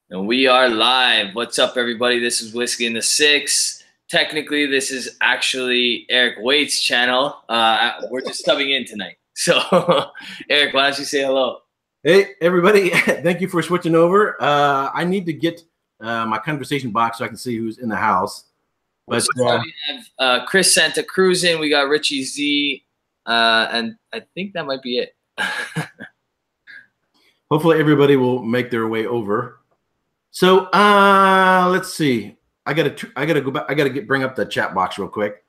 And we are live. What's up, everybody? This is Whiskey in the Six. Technically, this is actually Erik Waite's channel. We're just subbing in tonight. So, Erik, why don't you say hello? Hey, everybody. Thank you for switching over. I need to get my conversation box so I can see who's in the house. But so we have Chris Santa Cruz in. We got Richie Z. And I think that might be it. Hopefully, everybody will make their way over. So let's see. I gotta go back. I gotta bring up the chat box real quick.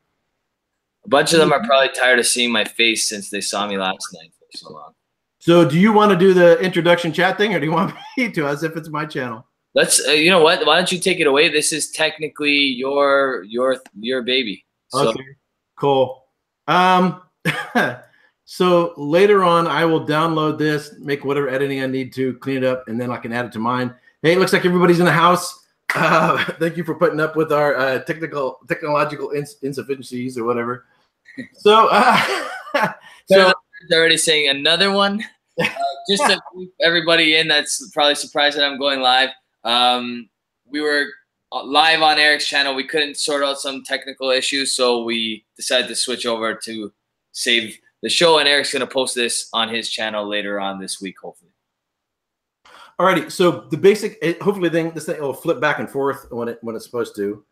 A bunch of them are probably tired of seeing my face since they saw me last night for so long. So do you want to do the introduction chat thing, or do you want me to, as if it's my channel? Let's. You know what? Why don't you take it away? This is technically your baby. So. Okay. Cool. So later on, I will download this, make whatever editing I need to, clean it up, and then I can add it to mine. Hey, it looks like everybody's in the house. Thank you for putting up with our technological insufficiencies or whatever. So, so they're already saying another one. Just to keep everybody in that's probably surprised that I'm going live. We were live on Erik's channel. We couldn't sort out some technical issues, so we decided to switch over to save the show, and Erik's going to post this on his channel later on this week, hopefully. Alrighty, so the basic, hopefully this thing will flip back and forth when it's supposed to.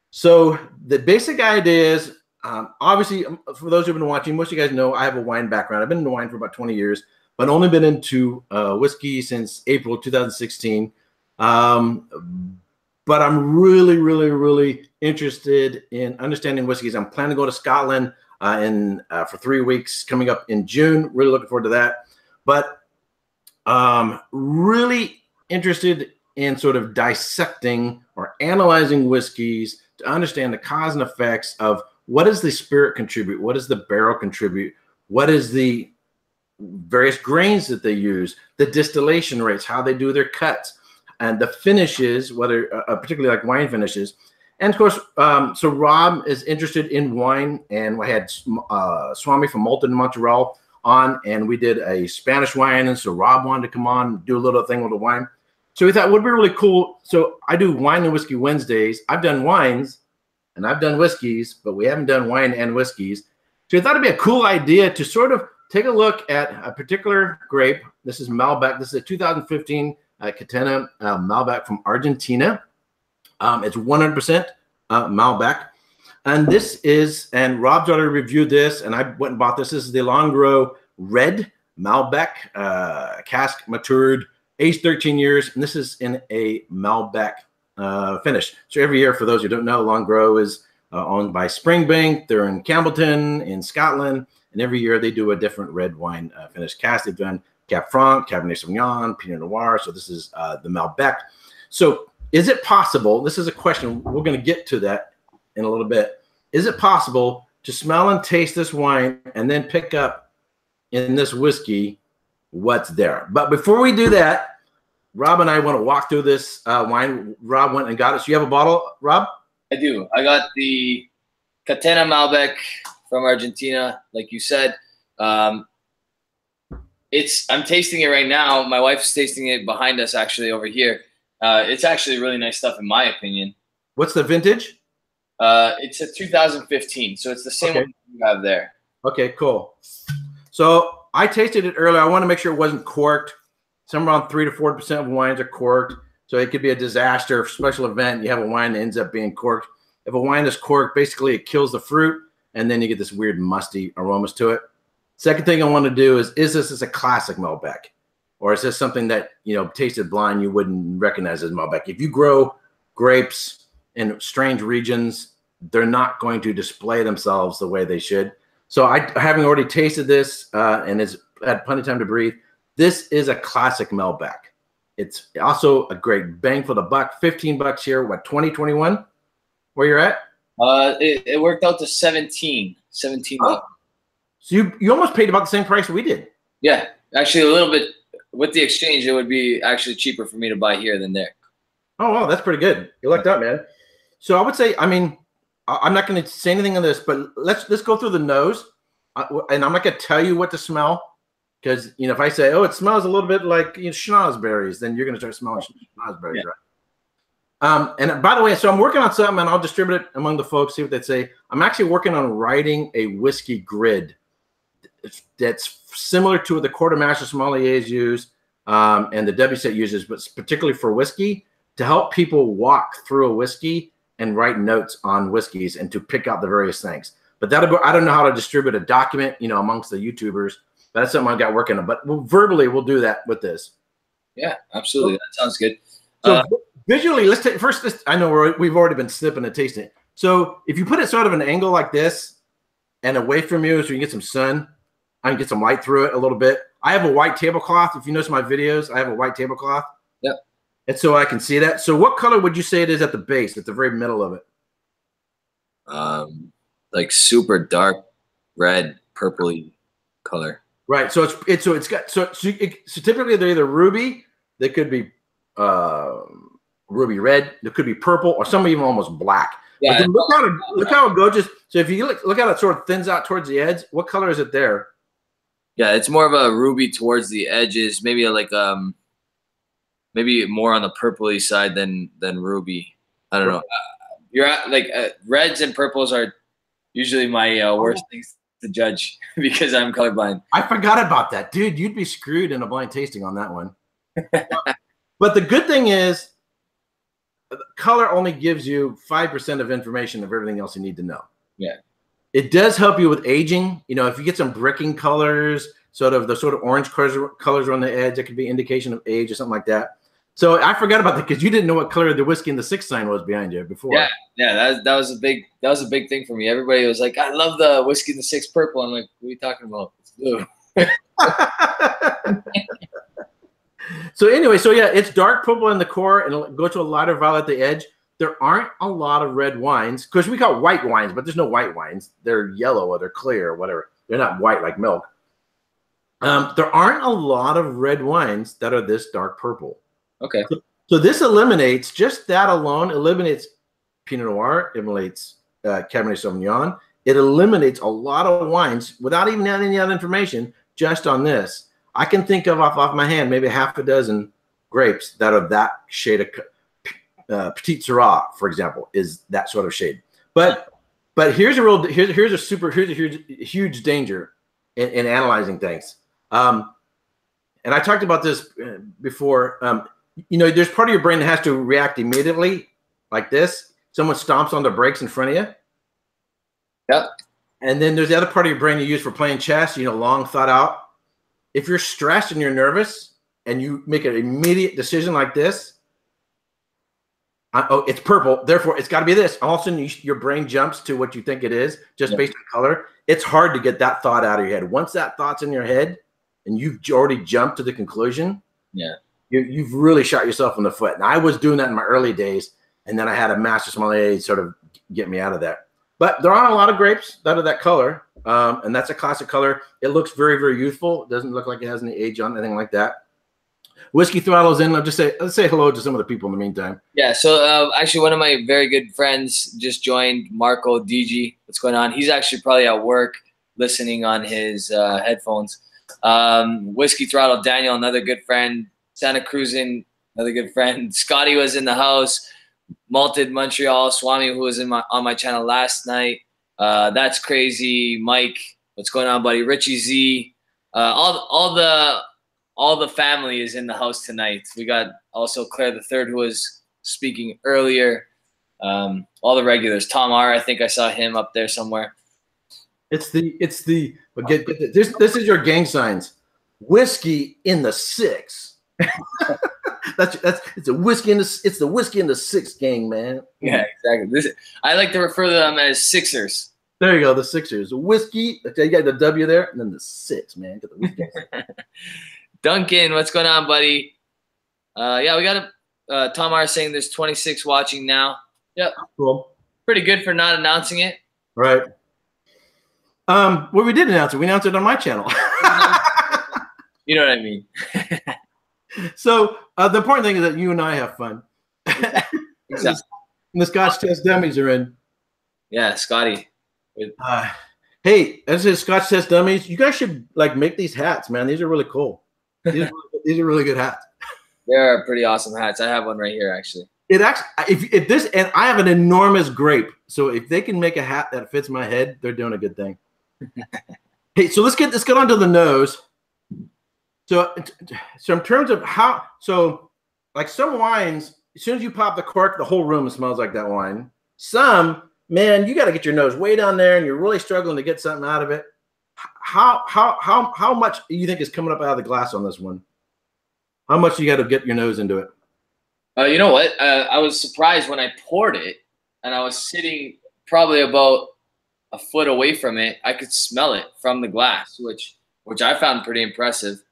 So the basic idea is, obviously, for those who've been watching, most of you guys know I have a wine background. I've been into wine for about 20 years, but only been into whiskey since April 2016. But I'm really interested in understanding whiskeys. I'm planning to go to Scotland for 3 weeks coming up in June. Really looking forward to that. But really interested in sort of dissecting or analyzing whiskeys to understand the cause and effects of what does the spirit contribute, what does the barrel contribute, what is the various grains that they use, the distillation rates, how they do their cuts, and the finishes, whether particularly like wine finishes. And of course, so Rob is interested in wine, and I had Swami from Malton in Montreal on, and we did a Spanish wine, and so Rob wanted to come on and do a little thing with the wine. So we thought it would be really cool. So I do wine and whiskey Wednesdays. I've done wines and I've done whiskeys, but we haven't done wine and whiskeys. So we thought it'd be a cool idea to sort of take a look at a particular grape. This is Malbec. This is a 2015 Catena Malbec from Argentina. It's 100% Malbec. And this is, and Rob's already reviewed this, and I went and bought this. This is the Longrow Red Malbec, cask matured, aged 13 years, and this is in a Malbec finish. So every year, for those who don't know, Longrow is owned by Springbank. They're in Campbellton, in Scotland, and every year they do a different red wine finish cask. They've done Cab Franc, Cabernet Sauvignon, Pinot Noir. So this is the Malbec. So is it possible? This is a question. We're going to get to that in a little bit. Is it possible to smell and taste this wine and then pick up in this whiskey what's there? But before we do that, Rob and I want to walk through this wine. Rob went and got it. So you have a bottle, Rob? I do. I got the Catena Malbec from Argentina, like you said. I'm tasting it right now. My wife's tasting it behind us, actually, over here. It's actually really nice stuff, in my opinion. What's the vintage? It's a 2015, so it's the same one you have there. Okay, cool. So I tasted it earlier. I want to make sure it wasn't corked. Somewhere around 3 to 4% of wines are corked. So it could be a disaster, special event. You have a wine that ends up being corked. If a wine is corked, basically it kills the fruit, and then you get this weird musty aromas to it. Second thing I want to do is this a classic Malbec? Or is this something that, you know, tasted blind you wouldn't recognize as Malbec? If you grow grapes in strange regions, they're not going to display themselves the way they should. So having already tasted this and has had plenty of time to breathe, this is a classic Malbec. It's also a great bang for the buck. $15 here, what, 2021? Where you're at? It worked out to 17. Oh. So you almost paid about the same price we did. Yeah, actually a little bit. With the exchange, it would be actually cheaper for me to buy here than there. Oh, wow, that's pretty good. You lucked out, man. So I would say, I mean, I'm not going to say anything on this, but let's go through the nose, and I'm not going to tell you what to smell. Because, you know, if I say, oh, it smells a little bit like, you know, schnozberries, then you're going to start smelling schnozberries, right? And by the way, so I'm working on something, and I'll distribute it among the folks, see what they say. I'm actually working on writing a whiskey grid that's similar to what the quartermaster sommeliers use and the WSET uses, but particularly for whiskey, to help people walk through a whiskey and write notes on whiskeys and to pick out the various things. But that'll go, I don't know how to distribute a document, you know, amongst the YouTubers. That's something I got working on, but verbally we'll do that with this. Yeah, absolutely. That sounds good. So visually, let's take first. I know we've already been sipping and tasting it. So if you put it sort of an angle like this and away from you, so you can get some sun, I can get some light through it a little bit. I have a white tablecloth. If you notice my videos, I have a white tablecloth. Yep. And so I can see that. So what color would you say it is at the base, at the very middle of it? Like super dark red, purpley color. Right. So typically they're either ruby, they could be ruby red, it could be purple, or some even almost black. Yeah. Look how it goes. So if you look how it sort of thins out towards the edge, what color is it there? Yeah, it's more of a ruby towards the edges, maybe like maybe more on the purpley side than ruby. I don't know. You're at like reds and purples are usually my worst things to judge because I'm colorblind. I forgot about that, dude. You'd be screwed in a blind tasting on that one. But the good thing is, color only gives you 5% of information of everything else you need to know. Yeah, it does help you with aging. You know, if you get some bricking colors, sort of orange colors on the edge, that could be indication of age or something like that. So I forgot about that because you didn't know what color the whiskey in the 6 sign was behind you before. Yeah, that was a big thing for me. Everybody was like, "I love the whiskey in the 6 purple." I'm like, "What are you talking about? It's blue." So anyway, so yeah, it's dark purple in the core and it'll go to a lighter violet at the edge. There aren't a lot of red wines because we call white wines, but there's no white wines. They're yellow or they're clear or whatever. They're not white like milk. There aren't a lot of red wines that are this dark purple. Okay. So this eliminates, just that alone eliminates Pinot Noir, eliminates Cabernet Sauvignon. It eliminates a lot of wines without even having any other information just on this. I can think of off my hand maybe half a dozen grapes that are that shade of Petit Syrah, for example, is that sort of shade. But here's a huge danger in analyzing things. And I talked about this before. You know, there's part of your brain that has to react immediately, like this. Someone stomps on the brakes in front of you. Yep. And then there's the other part of your brain you use for playing chess, you know, long thought out. If you're stressed and you're nervous and you make an immediate decision like this, oh, it's purple, therefore it's got to be this. All of a sudden your brain jumps to what you think it is just based on color. It's hard to get that thought out of your head. Once that thought's in your head and you've already jumped to the conclusion, you've really shot yourself in the foot. And I was doing that in my early days, and then I had a master sommelier sort of get me out of that. But there aren't a lot of grapes that are that color, and that's a classic color. It looks very, very youthful. It doesn't look like it has any age on anything like that. Whiskey Throttle's in. Let's say hello to some of the people in the meantime. Yeah, so actually one of my very good friends just joined, Marco DG. What's going on? He's actually probably at work listening on his headphones. Whiskey Throttle, Daniel, another good friend. Santa Cruzin, another good friend. Scotty was in the house. Malted Montreal, Swami, who was on my channel last night. That's crazy. Mike, what's going on, buddy? Richie Z. All the family is in the house tonight. We got also Claire the Third, who was speaking earlier. All the regulars. Tom R, I think I saw him up there somewhere. But get this. This is your gang signs. Whiskey in the 6. It's the whiskey in the 6 gang, man. Yeah, exactly. I like to refer to them as Sixers. There you go, the Sixers. Whiskey. You got the W there, and then the 6, man. Get the whiskey. Duncan, what's going on, buddy? Yeah, we got Tom R saying there's 26 watching now. Yep. Cool. Pretty good for not announcing it. Right. Well, we did announce it. We announced it on my channel. You know what I mean. So the important thing is that you and I have fun. Exactly. And the Scotch test dummies are in. Yeah, Scotty. Hey, as a Scotch Test Dummies, you guys should like make these hats, man. These are really cool. These are really good hats. They're pretty awesome hats. I have one right here, actually. It actually, if this, and I have an enormous grape, so if they can make a hat that fits my head, they're doing a good thing. Hey, so let's get on to the nose. So in terms of how, so like some wines, as soon as you pop the cork, the whole room smells like that wine. Some, man, you got to get your nose way down there, and you're really struggling to get something out of it. How much do you think is coming up out of the glass on this one? How much you got to get your nose into it? You know what? I was surprised when I poured it, and I was sitting probably about a foot away from it. I could smell it from the glass, which I found pretty impressive.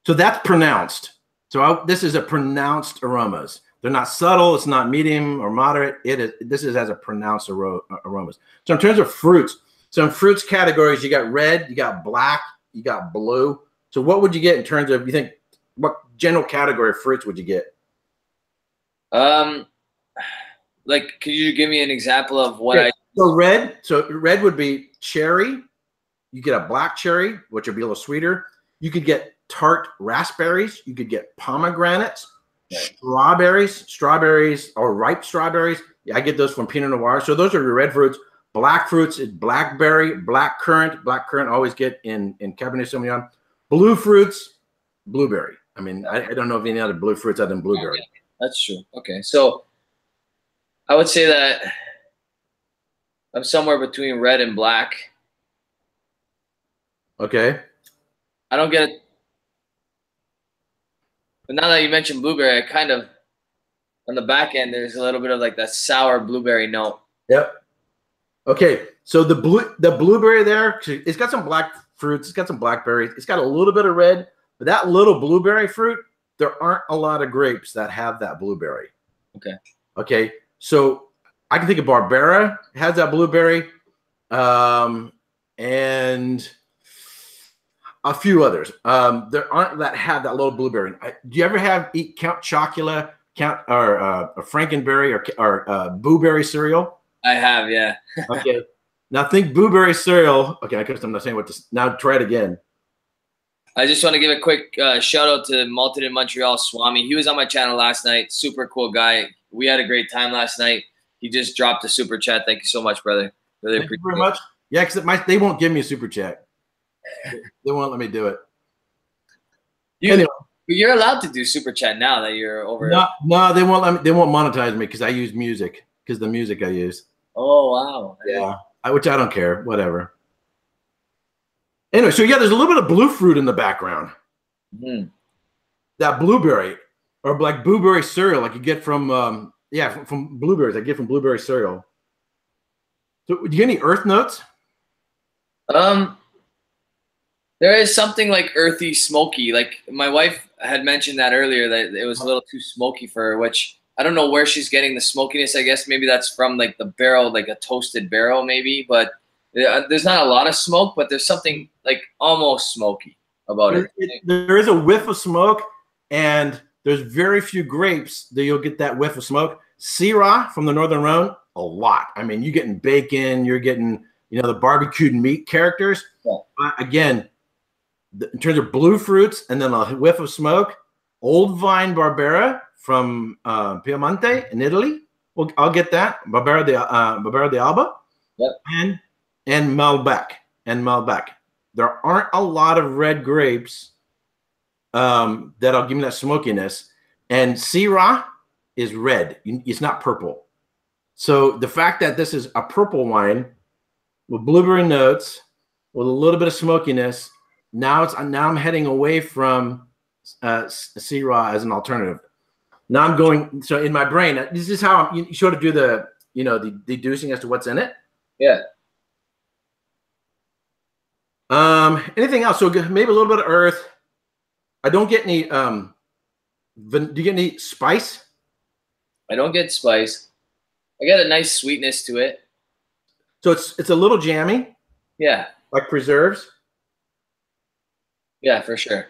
So that's pronounced. So this is a pronounced aromas. They're not subtle. It's not medium or moderate. This has a pronounced aromas. So in terms of fruits, so in fruits categories, you got red, you got black, you got blue. So what would you get in terms of, you think, what general category of fruits would you get? Like, could you give me an example of what So red would be cherry. You get a black cherry, which would be a little sweeter. You could get tart raspberries. You could get pomegranates, strawberries or ripe strawberries. Yeah, I get those from Pinot Noir. So those are your red fruits. Black fruits is blackberry, black currant. Black currant always get in Cabernet Sauvignon. Blue fruits, blueberry. I mean, I don't know of any other blue fruits other than blueberry. Okay. That's true. Okay, so I would say that I'm somewhere between red and black. Okay. I don't get it. But now that you mentioned blueberry, I kind of, on the back end, there's a little bit of like that sour blueberry note. Yep. Okay, so the blueberry there, it's got some black fruits, it's got some blackberries, it's got a little bit of red, but that little blueberry fruit, there aren't a lot of grapes that have that blueberry. Okay. Okay, so I can think of Barbera has that blueberry, and a few others. There aren't that have that little blueberry. Do you ever eat Count Chocula, or Frankenberry or Blueberry cereal? I have, yeah. Okay. Now think blueberry cereal. Okay, I guess I'm not saying what to. Now try it again. I just want to give a quick shout out to Malted in Montreal, Swami. He was on my channel last night. Super cool guy. We had a great time last night. He just dropped a super chat. Thank you so much, brother. Really Thank you very much. Yeah, because they won't give me a super chat. They won't let me do it. Anyway. You're allowed to do super chat now that you're over. No, they won't let me. They won't monetize me because I use music. Because the music I use. Oh wow. Yeah, which I don't care. Whatever. Anyway, so yeah, there's a little bit of blue fruit in the background. Mm. That blueberry, or like blueberry cereal, like you get from from blueberries. I get from blueberry cereal. So, do you get any earth notes? There is something like earthy, smoky. Like my wife had mentioned that earlier, that it was a little too smoky for her, which I don't know where she's getting the smokiness. I guess maybe that's from like the barrel, like a toasted barrel maybe, but there's not a lot of smoke, but there's something like almost smoky about it. There is a whiff of smoke, and there's very few grapes that you'll get that whiff of smoke. Syrah from the Northern Rhone, a lot. I mean, you're getting bacon, you're getting, the barbecued meat characters. Yeah. Again, in terms of blue fruits and then a whiff of smoke, Old Vine Barbera from Piemonte in Italy. Well, I'll get that. Barbera de Alba. Yep. And Malbec. There aren't a lot of red grapes that'll give me that smokiness. And Syrah is red. It's not purple. So the fact that this is a purple wine with blueberry notes, with a little bit of smokiness, now I'm heading away from Syrah as an alternative. Now I'm going, so in my brain, this is how you sort of do the deducing as to what's in it. Yeah. Anything else? So maybe a little bit of earth. I don't get any. Do you get any spice? I don't get spice. I get a nice sweetness to it. So it's a little jammy. Yeah. Like preserves. Yeah, for sure.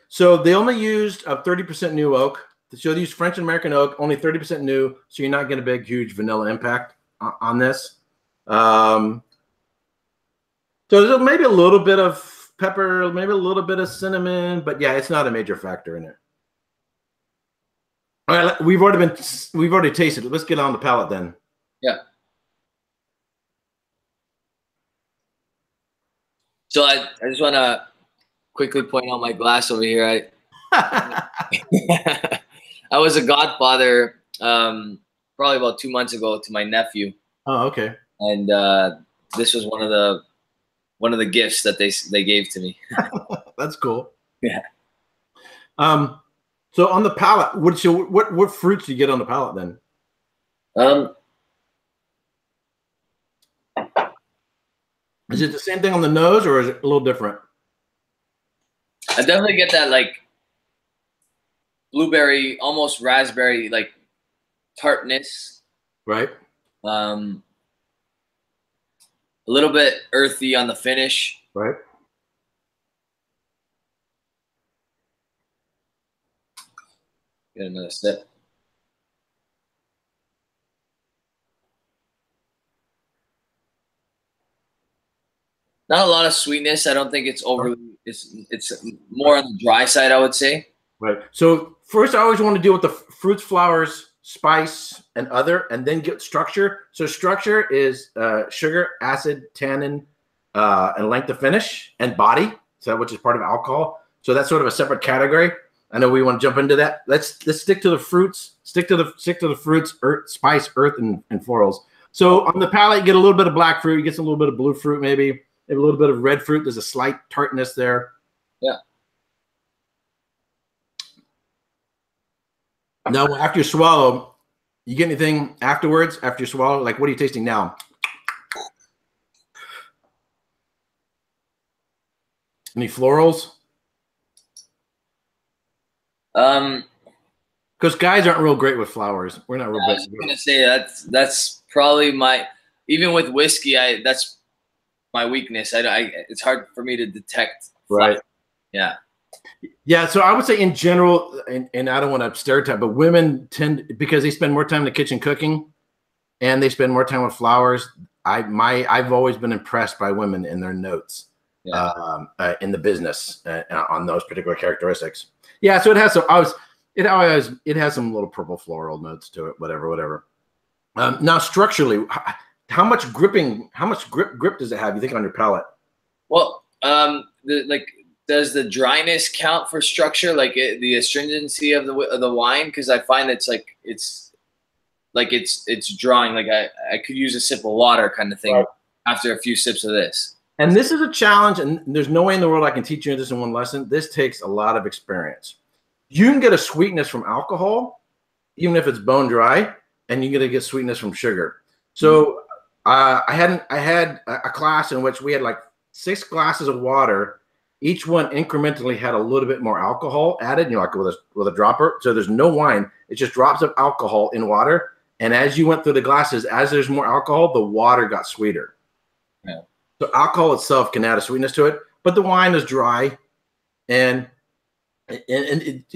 So they only used 30% new oak. So they used French and American oak, only 30% new. So you're not getting a big, huge vanilla impact on this. So there's maybe a little bit of pepper, maybe a little bit of cinnamon, but yeah, it's not a major factor in it. All right, we've already tasted it. Let's get on the palate then. Yeah. So I just want to quickly point out my glass over here. I was a godfather probably about 2 months ago to my nephew. Oh, okay. And this was one of the gifts that they gave to me. That's cool. Yeah. So on the palate, what fruits do you get on the palate then? Is it the same thing on the nose, or is it a little different? I definitely get that like blueberry, almost raspberry, like tartness. Right. A little bit earthy on the finish. Right. Get another sip. Not a lot of sweetness. I don't think it's overly. It's more on the dry side, I would say. Right. So first, I always want to deal with the fruits, flowers, spice, and other, and then get structure. So structure is sugar, acid, tannin, and length of finish, and body. So which is part of alcohol. So that's sort of a separate category. I know we want to jump into that. Let's stick to the fruits. Stick to the fruits, earth, spice, earth, and florals. So on the palate, you get a little bit of black fruit. You get a little bit of blue fruit, maybe a little bit of red fruit. There's a slight tartness there. Yeah. Now, after you swallow, you get anything afterwards? After you swallow, like what are you tasting now? Any florals? Because guys aren't real great with flowers. We're not real. I was gonna say that's probably even with whiskey. That's my weakness. It's hard for me to detect. Right. Yeah. Yeah. So I would say in general, and I don't want to stereotype, but women tend, because they spend more time in the kitchen cooking, and they spend more time with flowers. I've always been impressed by women in their notes, in the business on those particular characteristics. Yeah. So it has it has some little purple floral notes to it. Whatever. Now structurally, how much grip does it have, you think, on your palate? Well, does the dryness count for structure, like the astringency of the wine? Because I find it's drawing. Like I could use a sip of water kind of thing after a few sips of this. And this is a challenge, and there's no way in the world I can teach you this in one lesson. This takes a lot of experience. You can get a sweetness from alcohol, even if it's bone dry, and you're gonna get sweetness from sugar. So I had a class in which we had like 6 glasses of water. Each one incrementally had a little bit more alcohol added, like with a dropper. So there's no wine. It's just drops of alcohol in water. And as you went through the glasses, as there's more alcohol, the water got sweeter. Yeah. So alcohol itself can add a sweetness to it, but the wine is dry, and it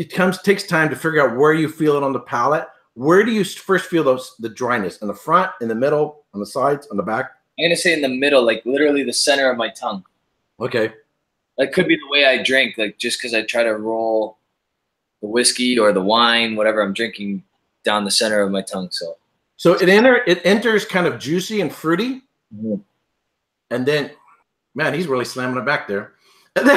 takes time to figure out where you feel it on the palate. Where do you first feel the dryness? In the front, in the middle, on the sides, on the back? I'm gonna say in the middle, like literally the center of my tongue. Okay. That could be the way I drink, like just because I try to roll the whiskey or the wine, whatever I'm drinking, down the center of my tongue. So it enters kind of juicy and fruity, and then, man, he's really slamming it back there, and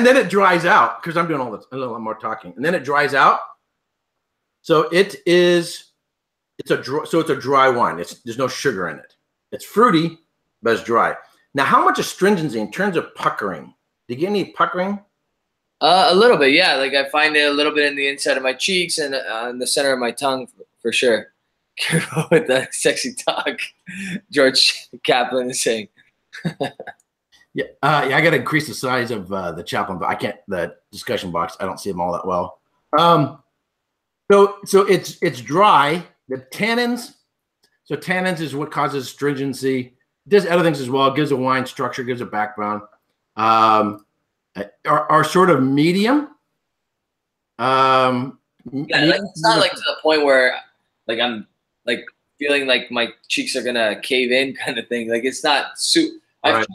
then it dries out, because I'm doing a little more talking, and then it dries out. So it's a dry wine. There's no sugar in it. It's fruity, but it's dry. Now, how much astringency in terms of puckering? Do you get any puckering? A little bit, yeah. Like I find it a little bit in the inside of my cheeks and in the center of my tongue, for sure. Careful with that sexy talk, George Kaplan is saying. Yeah, I got to increase the size of the Chaplin, but I can't. The discussion box, I don't see them all that well. So it's dry. The tannins. So tannins is what causes astringency. It does other things as well. It gives a wine structure, gives a background. Are sort of medium. Yeah, it's not like to the point where like I'm like feeling like my cheeks are gonna cave in kind of thing. Like it's not I've tried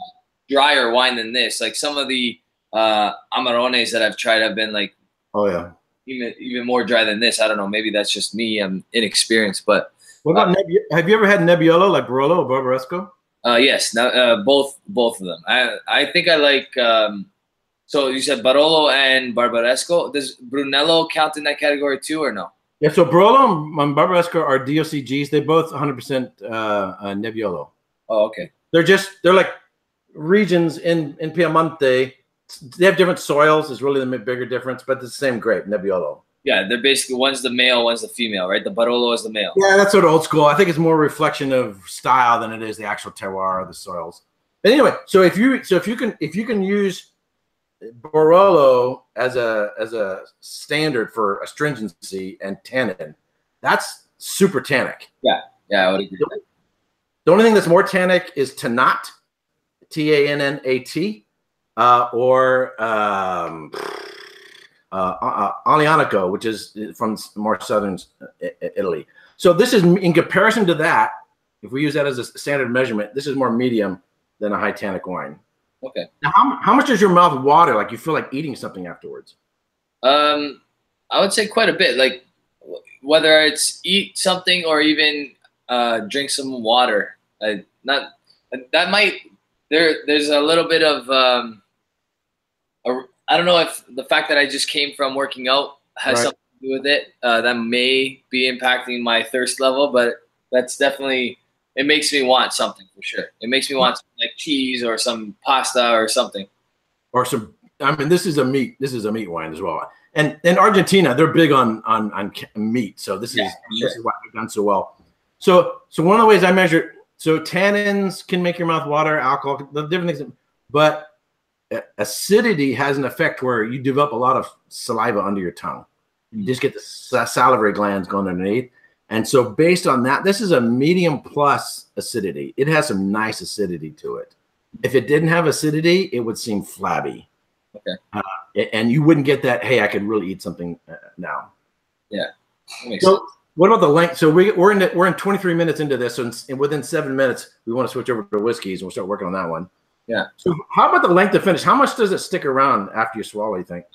drier wine than this. Like some of the Amarones that I've tried have been like, oh yeah, even more dry than this. I don't know. Maybe that's just me. I'm inexperienced. But what about have you ever had Nebbiolo like Barolo or Barbaresco? Yes, both of them. I think I like. So you said Barolo and Barbaresco. Does Brunello count in that category too, or no? Yeah. So Barolo and Barbaresco are DOCGs. They both 100% Nebbiolo. Oh, okay. They're like regions in Piemonte. They have different soils. Is really the bigger difference, but it's the same grape, Nebbiolo. Yeah, they're basically one's the male, one's the female, right? The Barolo is the male. Yeah, that's sort of old school. I think it's more a reflection of style than it is the actual terroir of the soils. But anyway, so if you can use Barolo as a standard for astringency and tannin, that's super tannic. Yeah, I would agree. The only thing that's more tannic is Tannat, Tannat, or Aglianico, which is from more southern Italy. So this is, in comparison to that, if we use that as a standard measurement, this is more medium than a high tannic wine. Okay. Now, how much does your mouth water? Like you feel like eating something afterwards? I would say quite a bit. Like whether it's eat something or even drink some water. There's a little bit of I don't know if the fact that I just came from working out has something to do with it. That may be impacting my thirst level, but that's definitely, it makes me want something for sure. It makes me want something like cheese or some pasta or something. Or some, I mean, this is a meat wine as well. And in Argentina, they're big on meat. So this is why they've done so well. So one of the ways I measure, so tannins can make your mouth water, alcohol, the different things, but acidity has an effect where you develop a lot of saliva under your tongue. You just get the salivary glands going underneath. And so based on that, this is a medium plus acidity. It has some nice acidity to it. If it didn't have acidity, it would seem flabby. Okay. And you wouldn't get that, hey, I could really eat something now. Yeah. So what about the length? So we're in 23 minutes into this. So within 7 minutes, we want to switch over to whiskeys and we'll start working on that one. Yeah. So how about the length of finish? How much does it stick around after you swallow, you think?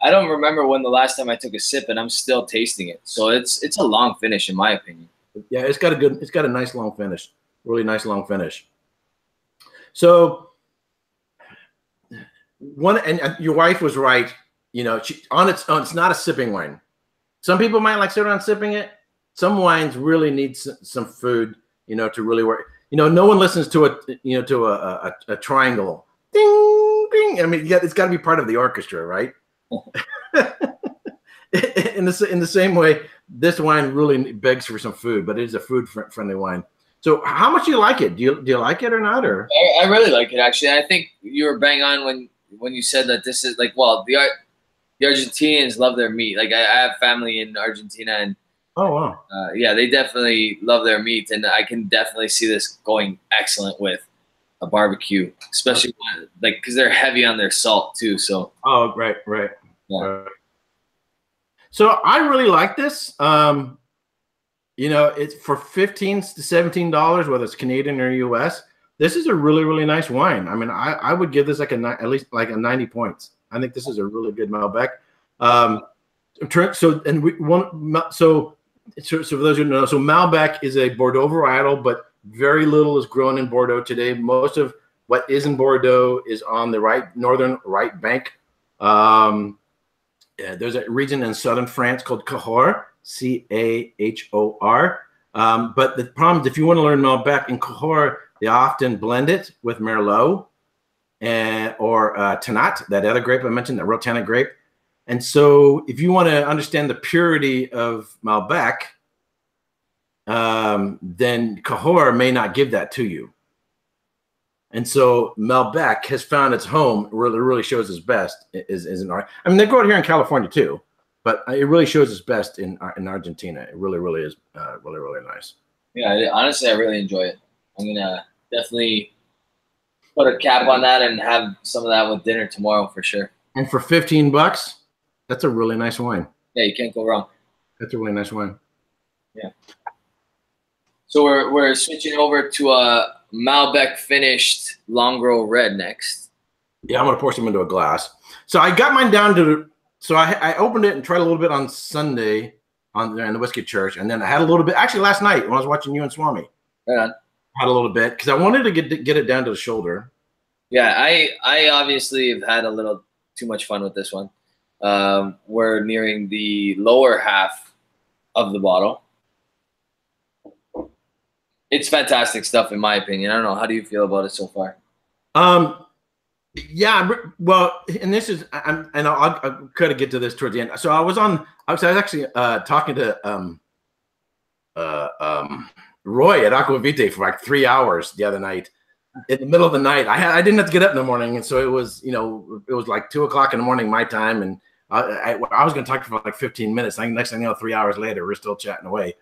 I don't remember when the last time I took a sip, and I'm still tasting it. So it's a long finish in my opinion. Yeah, it's got a nice long finish. Really nice long finish. So and your wife was right, you know, it's not a sipping wine. Some people might like sit around sipping it. Some wines really need some food, you know, to really work. You know, no one listens to a triangle. Ding, ding. I mean, it's got to be part of the orchestra, right? in the same way, this wine really begs for some food, but it is a food-friendly wine. So, how much do you like it? Do you like it or not? Or I really like it actually. I think you were bang on when you said that this is like, well, the Argentinians love their meat. Like I have family in Argentina and. Oh, wow. Yeah, they definitely love their meat, and I can definitely see this going excellent with a barbecue, especially like because they're heavy on their salt too. So. Oh, right. Yeah. So I really like this. You know, it's for $15 to $17, whether it's Canadian or US. This is a really, really nice wine. I mean, I would give this at least like a 90 points. I think this is a really good Malbec. So for those who don't know, so Malbec is a Bordeaux varietal, but very little is grown in Bordeaux today. Most of what is in Bordeaux is on the northern right bank. There's a region in southern France called Cahors, Cahor. But the problem is if you want to learn Malbec in Cahors, they often blend it with Merlot or Tannat, that other grape I mentioned, that real tannic grape. And so if you want to understand the purity of Malbec, then Cahors may not give that to you. And so Malbec has found its home, really shows its best is in art. I mean, they grow it here in California too, but it really shows its best in Argentina. It really is really nice. Yeah, honestly, I really enjoy it. I'm going to definitely put a cap on that and have some of that with dinner tomorrow for sure. And for $15, that's a really nice wine. Yeah, you can't go wrong. That's a really nice wine. Yeah. So we're switching over to a Malbec finished Longrow Red next. Yeah, I'm gonna pour some into a glass. So I got mine down to. So I opened it and tried a little bit on Sunday in the Whiskey Church, and then I had a little bit. Actually, last night when I was watching you and Swami, Yeah. I had a little bit because I wanted to get it down to the shoulder. Yeah, I obviously have had a little too much fun with this one. We're nearing the lower half of the bottle. It's fantastic stuff, in my opinion. I don't know. How do you feel about it so far? Yeah, well, and this is, I'll kind of get to this towards the end. So I was actually talking to Roy at Aquavite for like 3 hours the other night. In the middle of the night, I didn't have to get up in the morning, and so it was like 2 o'clock in the morning my time, and I was going to talk for like 15 minutes. Next thing you know, 3 hours later, we're still chatting away.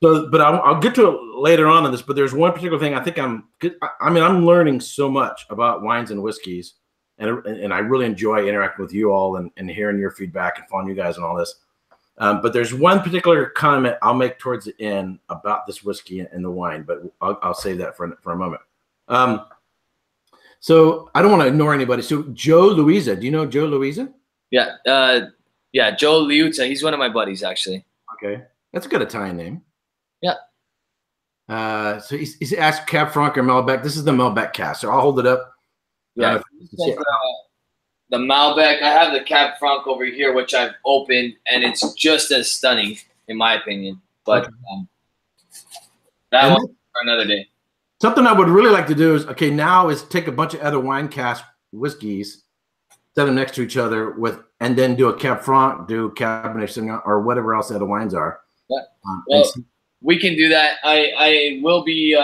So, but I'll get to it later on in this. But there's one particular thing I think I'm learning so much about wines and whiskeys, and I really enjoy interacting with you all and hearing your feedback and following you guys and all this. But there's one particular comment I'll make towards the end about this whiskey and the wine, but I'll save that for a moment. So I don't want to ignore anybody. So Joe Louisa, do you know Joe Louisa? Yeah, yeah, Joe Liuzza. He's one of my buddies, actually. Okay, that's a good Italian name. Yeah. So he's asked Cab Franc or Malbec. This is the Malbec cask. So I'll hold it up. Yeah. The Malbec. I have the Cab Franc over here, which I've opened, and it's just as stunning, in my opinion. But okay. That one for another day. Something I would really like to do is take a bunch of other wine cask whiskeys, set them next to each other and then do a Cab Franc, do Cabernet Sauvignon, or whatever else the other wines are. Yeah. Well, we can do that. I will be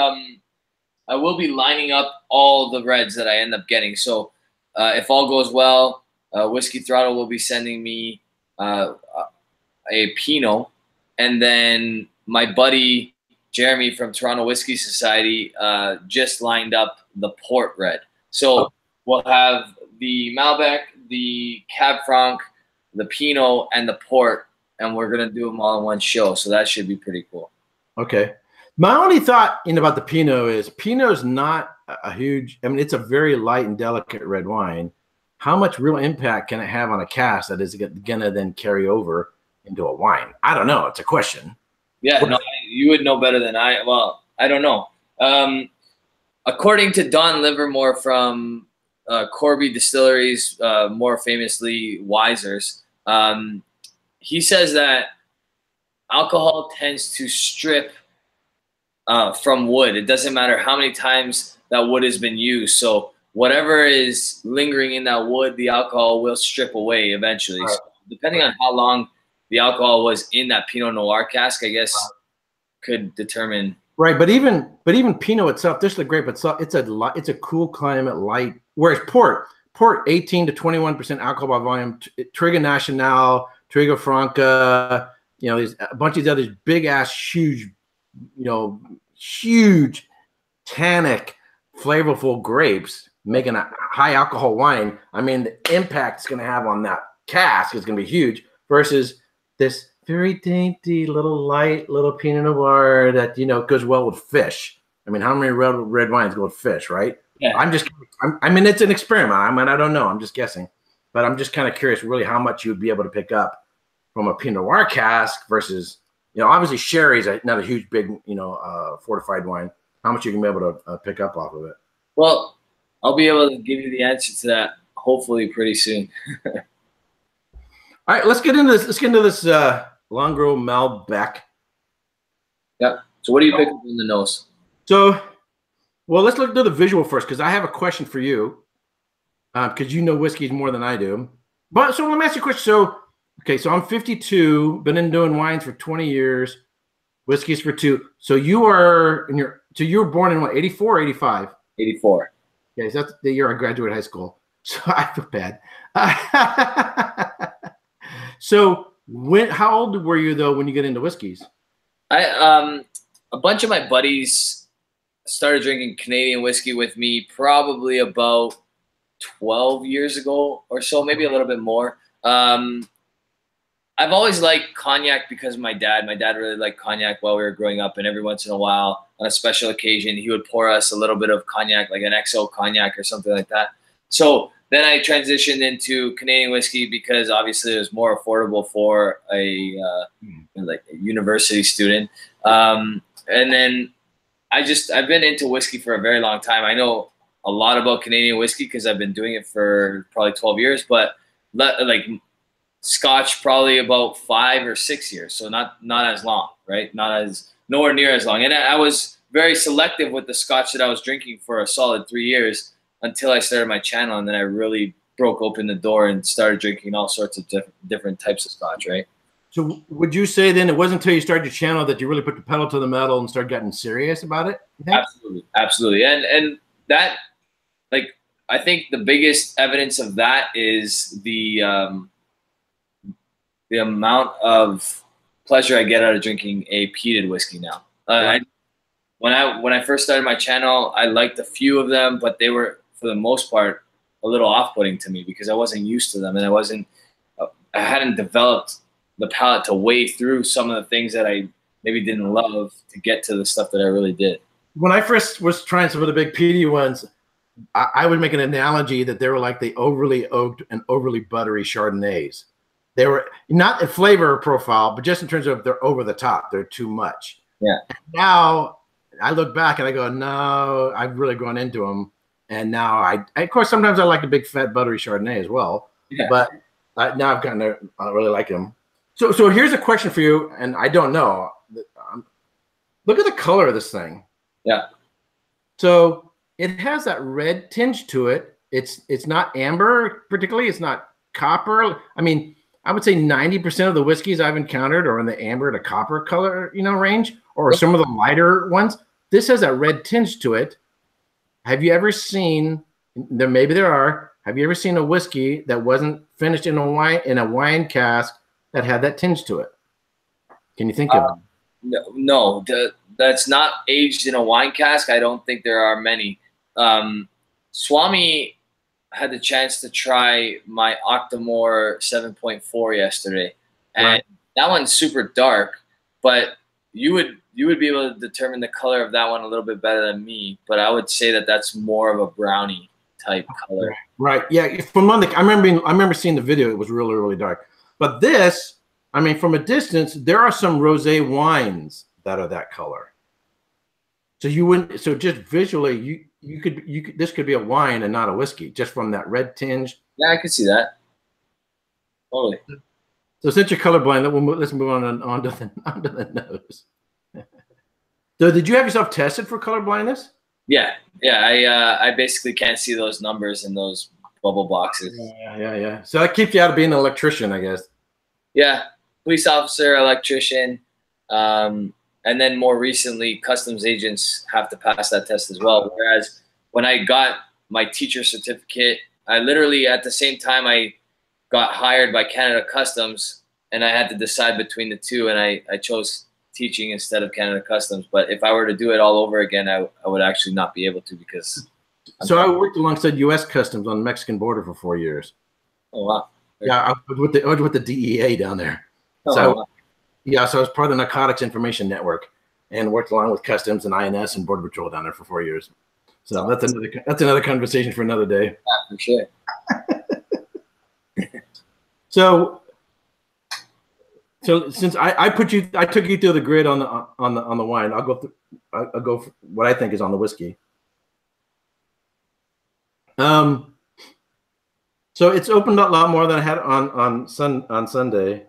lining up all the reds that I end up getting. So if all goes well, Whiskey Throttle will be sending me a Pinot, and then my buddy Jeremy from Toronto Whiskey Society just lined up the Port Red. So we'll have the Malbec, the Cab Franc, the Pinot, and the Port, and we're gonna do them all in one show. So that should be pretty cool. Okay. My only thought about the Pinot is Pinot's not a huge. I mean, it's a very light and delicate red wine. How much real impact can it have on a cask that is gonna then carry over into a wine? I don't know. It's a question. Yeah, no, you would know better than I. Well, I don't know. According to Don Livermore from Corby Distilleries, more famously Wiser's, he says that alcohol tends to strip from wood. It doesn't matter how many times that wood has been used. So whatever is lingering in that wood, the alcohol will strip away eventually. Right. So depending on how long the alcohol was in that Pinot Noir cask, I guess, could determine. Right, but even Pinot itself, this is the grape itself. It's a cool climate, light. Whereas Port 18 to 21% alcohol by volume. Trigo Nacional, Trigo Franca, there's a bunch of these other big ass, huge, huge tannic, flavorful grapes making a high alcohol wine. I mean, the impact it's going to have on that cask is going to be huge versus this very dainty light little Pinot Noir that goes well with fish. I mean, how many red wines go with fish, right? Yeah. I mean, it's an experiment. I don't know. I'm just guessing, but I'm just kind of curious, really, how much you'd be able to pick up from a Pinot Noir cask versus, obviously sherry is not a huge, big, fortified wine. How much you can be able to pick up off of it? Well, I'll be able to give you the answer to that hopefully pretty soon. All right, let's get into this. Let's get into this Longrow Malbec. Yeah. So what do you pick up in the nose? So, well, let's look at the visual first because I have a question for you because you know whiskeys more than I do. But so let me ask you a question. So I'm 52, been doing wines for 20 years, whiskeys for 2. So you were born in what, 84 or 85? 84. Okay, so that's the year I graduated high school. So I feel bad. So how old were you though when you get into whiskeys? A bunch of my buddies started drinking Canadian whiskey with me probably about 12 years ago or so, maybe a little bit more. I've always liked cognac because of my dad. My dad really liked cognac while we were growing up, and every once in a while, on a special occasion, he would pour us a little bit of cognac, like an XO cognac or something like that. So then I transitioned into Canadian whiskey because obviously it was more affordable for a like a university student. And then I've been into whiskey for a very long time. I know a lot about Canadian whiskey because I've been doing it for probably 12 years, but like scotch probably about 5 or 6 years. So not as long, right? Nowhere near as long. And I was very selective with the scotch that I was drinking for a solid 3 years until I started my channel. And then I really broke open the door and started drinking all sorts of different types of scotch, right? So would you say then it wasn't until you started your channel that you really put the pedal to the metal and started getting serious about it? Absolutely. Absolutely. And that, like, I think the biggest evidence of that is the amount of pleasure I get out of drinking a peated whiskey now. When I first started my channel, I liked a few of them, but they were, for the most part, a little off-putting to me because I wasn't used to them, and I hadn't developed the palate to weigh through some of the things that I maybe didn't love to get to the stuff that I really did. When I first was trying some of the big peaty ones, I would make an analogy that they were like the overly oaked and overly buttery Chardonnays. They were not a flavor profile, but just in terms of they're over the top. They're too much. Yeah. Now I look back and I go, no, I've really gone into them. And now I of course, sometimes I like a big fat buttery Chardonnay as well. Yeah. But now I've gotten to I really like them. So here's a question for you, and I don't know. Look at the color of this thing. Yeah. So it has that red tinge to it. It's not amber particularly. It's not copper. I mean, I would say 90% of the whiskeys I've encountered are in the amber to copper color, range, or some of the lighter ones. This has that red tinge to it. Have you ever seen? Maybe there are. Have you ever seen a whiskey that wasn't finished in a wine cask that had that tinge to it? Can you think of it? No, that's not aged in a wine cask. I don't think there are many. Swami had the chance to try my Octomore 7.4 yesterday, and that one's super dark, but you would be able to determine the color of that one a little bit better than me, but I would say that that's more of a brownie type color. Right. Yeah. From Monday, I remember seeing the video. It was really, really dark. But this, I mean, from a distance, there are some rosé wines that are that color. So you wouldn't. So just visually, you could. This could be a wine and not a whiskey, just from that red tinge. Yeah, I could see that. Totally. So since you're colorblind, let's move on to the nose. So did you have yourself tested for color blindness? Yeah. I basically can't see those numbers in those bubble boxes. Yeah. So that keeps you out of being an electrician, I guess. Yeah, police officer, electrician, and then more recently, customs agents have to pass that test as well. Whereas when I got my teacher certificate, I literally at the same time I got hired by Canada Customs, and I had to decide between the two, and I chose teaching instead of Canada Customs. But if I were to do it all over again, I would actually not be able to because. So I worked alongside U.S. Customs on the Mexican border for 4 years. Oh wow! Yeah, I was with the DEA down there. Oh, so wow. Yeah, so I was part of the Narcotics Information Network and worked along with Customs and INS and Border Patrol down there for 4 years. So that's another conversation for another day. Yeah, for sure. So since I took you through the grid on the wine, I'll go for what I think is on the whiskey. So it's opened up a lot more than I had on Sunday.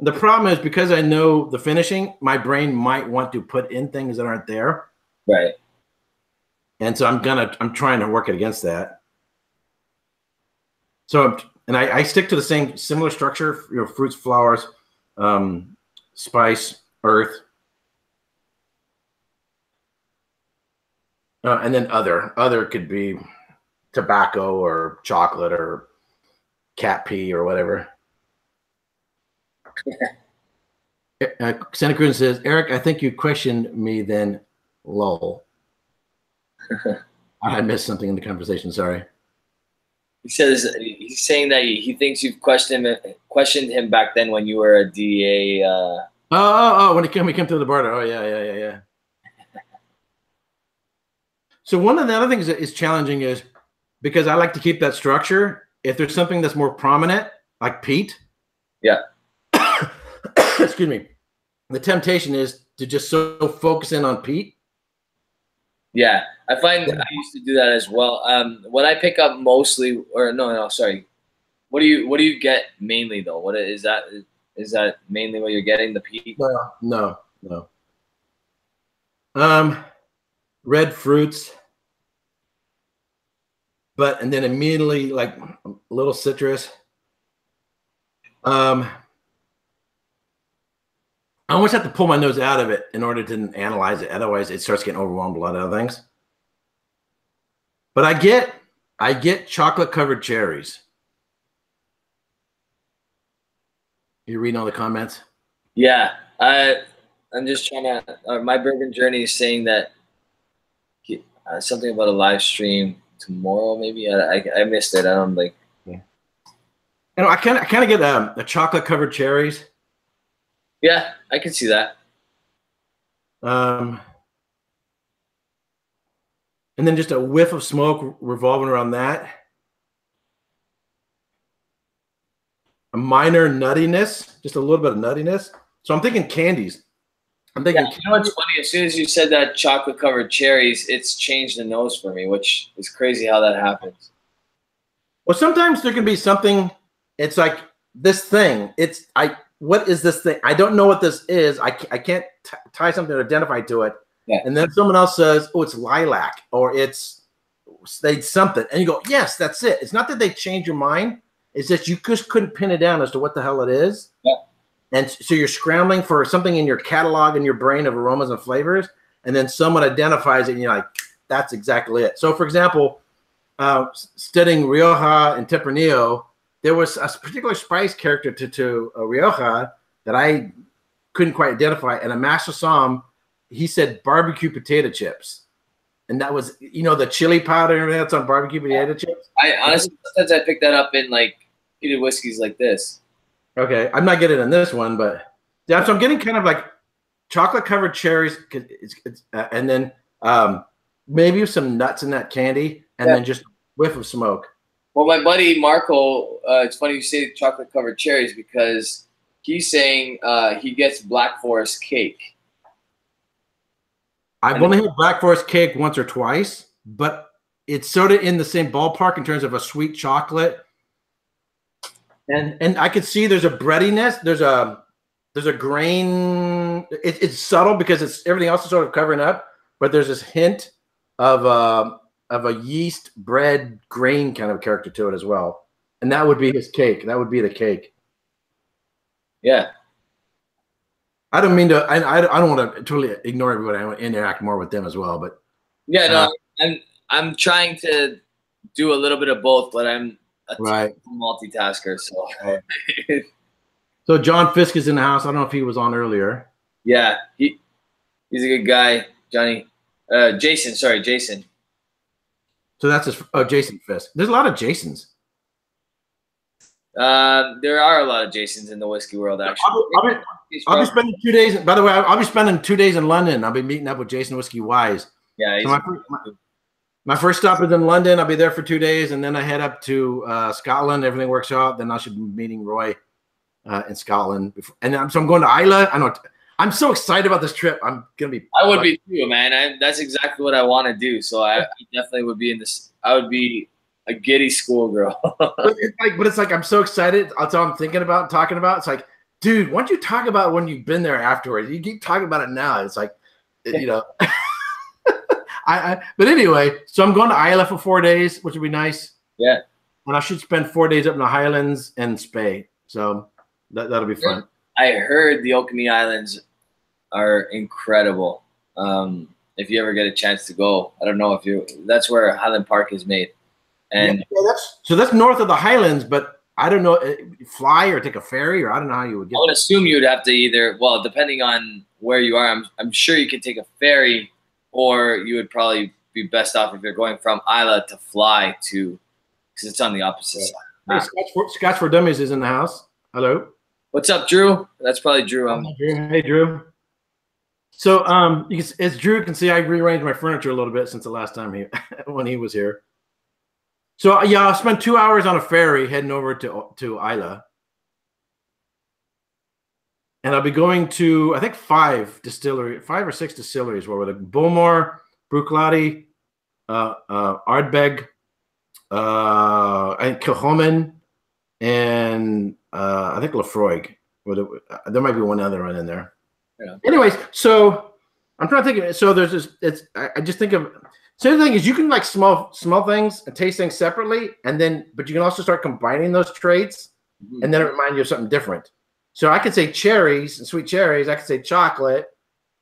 The problem is because I know the finishing, my brain might want to put in things that aren't there. Right. And so I'm trying to work it against that. So I stick to the similar structure, fruits, flowers, spice, earth, and then other could be tobacco or chocolate or cat pee or whatever. Santa Cruz says, Eric, I think you questioned me then, lol. I missed something in the conversation, sorry. He he's saying that he thinks you've questioned him back then when you were a DA. When he came through the border. Oh yeah. So one of the other things that is challenging is because I like to keep that structure. If there's something that's more prominent, like peat, yeah. Excuse me. The temptation is to just so focus in on peat. Yeah, I find I used to do that as well. What I pick up mostly, or no, sorry. What do you get mainly though? What is that? Is that mainly what you're getting? The peat? No. Red fruits, and then immediately like a little citrus. I almost have to pull my nose out of it in order to analyze it. Otherwise, it starts getting overwhelmed with a lot of other things. But I get chocolate covered cherries. You reading all the comments? Yeah, I'm just trying to. My bourbon journey is saying that something about a live stream tomorrow. Maybe I missed it. I don't like. Yeah. You know, I kind of get the chocolate covered cherries. Yeah, I can see that. And then just a whiff of smoke revolving around that. A minor nuttiness, just a little bit of nuttiness. So I'm thinking candies. I'm thinking. Yeah, you know what's funny? As soon as you said that chocolate covered cherries, it's changed the nose for me, which is crazy how that happens. Well, sometimes there can be something. It's like this thing. What is this thing? I don't know what this is. I can't tie something to identify to it. Yeah. And then someone else says, "Oh, it's lilac," or it's something, and you go, "Yes, that's it." It's not that they change your mind. It's that you just couldn't pin it down as to what the hell it is. Yeah. And so you're scrambling for something in your catalog in your brain of aromas and flavors, and then someone identifies it, and you're like, "That's exactly it." So, for example, studying Rioja and Tempranillo, there was a particular spice character to Rioja that I couldn't quite identify. And a master somm, he said barbecue potato chips. And that was, the chili powder and everything that's on barbecue potato chips. I honestly, sometimes I pick that up in like heated whiskeys like this. Okay. I'm not getting it in this one, but yeah, so I'm getting kind of like chocolate covered cherries. And then maybe some nuts in that candy, and then just a whiff of smoke. Well, my buddy Marco, it's funny you say chocolate covered cherries because he's saying he gets Black Forest cake. I've only had Black Forest cake once or twice, but it's sort of in the same ballpark in terms of a sweet chocolate. And I could see there's a breadiness. There's a grain. It's subtle because it's everything else is sort of covering up, but there's this hint of a yeast bread grain kind of character to it as well. And that would be his cake. That would be the cake. Yeah. I don't mean to. I don't want to totally ignore everybody. I want to interact more with them as well. But yeah, no, I'm trying to do a little bit of both, but I'm a multitasker. So, so John Fisk is in the house. I don't know if he was on earlier. Yeah, he's a good guy, Johnny. Jason. So that's his. Oh, Jason Fisk. There's a lot of Jasons. There are a lot of Jasons in the whiskey world, actually. I'll be spending 2 days. By the way, I'll be spending 2 days in London. I'll be meeting up with Jason Whiskey Wise. Yeah. So my first stop is in London. I'll be there for 2 days, and then I head up to Scotland. Everything works out. Then I should be meeting Roy in Scotland. So I'm going to Islay. I know. I'm so excited about this trip. I'm gonna be. I would be too, man. That's exactly what I want to do. So I definitely would be in this. I would be a giddy schoolgirl. but it's like I'm so excited. That's all I'm thinking about and talking about. It's like, dude, why don't you talk about when you've been there afterwards? You keep talking about it now. It's like, But anyway, so I'm going to Islay for 4 days, which would be nice. Yeah. And I should spend 4 days up in the Highlands and Spey. So that'll be fun. I heard the Orkney Islands are incredible. If you ever get a chance to go, I don't know if that's where Highland Park is made. And that's north of the Highlands, but I don't know, fly or take a ferry, or I don't know how you would get. I would assume you would have to either, well, depending on where you are, I'm sure you could take a ferry, or you would probably be best off if you're going from Islay to fly to, because it's on the opposite side. Hey, Scotch for Dummies is in the house. Hello. What's up, Drew? That's probably Drew. Hey, Drew. So, as Drew can see, I rearranged my furniture a little bit since the last time when he was here. So, yeah, I spent 2 hours on a ferry heading over to Isla. And I'll be going to, I think, 5 or 6 distilleries. Where were they? Beaumont, Bruichladdich, Ardbeg, and Kilchoman, and I think Lefroy. There might be one other one in there. Yeah. Anyways, so I'm trying to think of it. So there's this. I just think of. So the thing is, you can like small things and taste things separately, but you can also start combining those traits, and then it reminds you of something different. So I could say cherries and sweet cherries. I could say chocolate.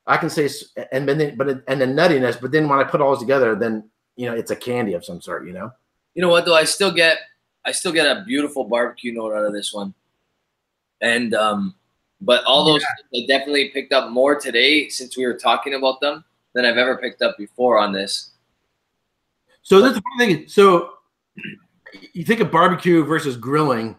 I can say and then nuttiness. But then when I put all those together, then it's a candy of some sort. You know what though? I still get a beautiful barbecue note out of this one, and but all those I definitely picked up more today since we were talking about them than I've ever picked up before on this. So that's the thing. So you think of barbecue versus grilling,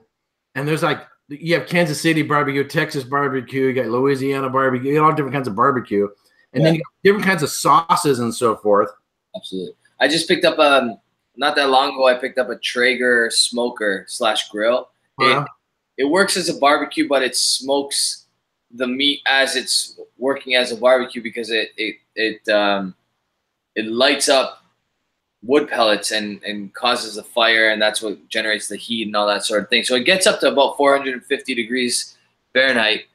and there's like you have Kansas City barbecue, Texas barbecue, you got Louisiana barbecue, you got all different kinds of barbecue, and then you got different kinds of sauces and so forth. Absolutely. I just picked up not that long ago. I picked up a Traeger smoker / grill. It works as a barbecue, but it smokes the meat as it's working as a barbecue because it lights up wood pellets and causes a fire, and that's what generates the heat and all that sort of thing. So it gets up to about 450 degrees Fahrenheit,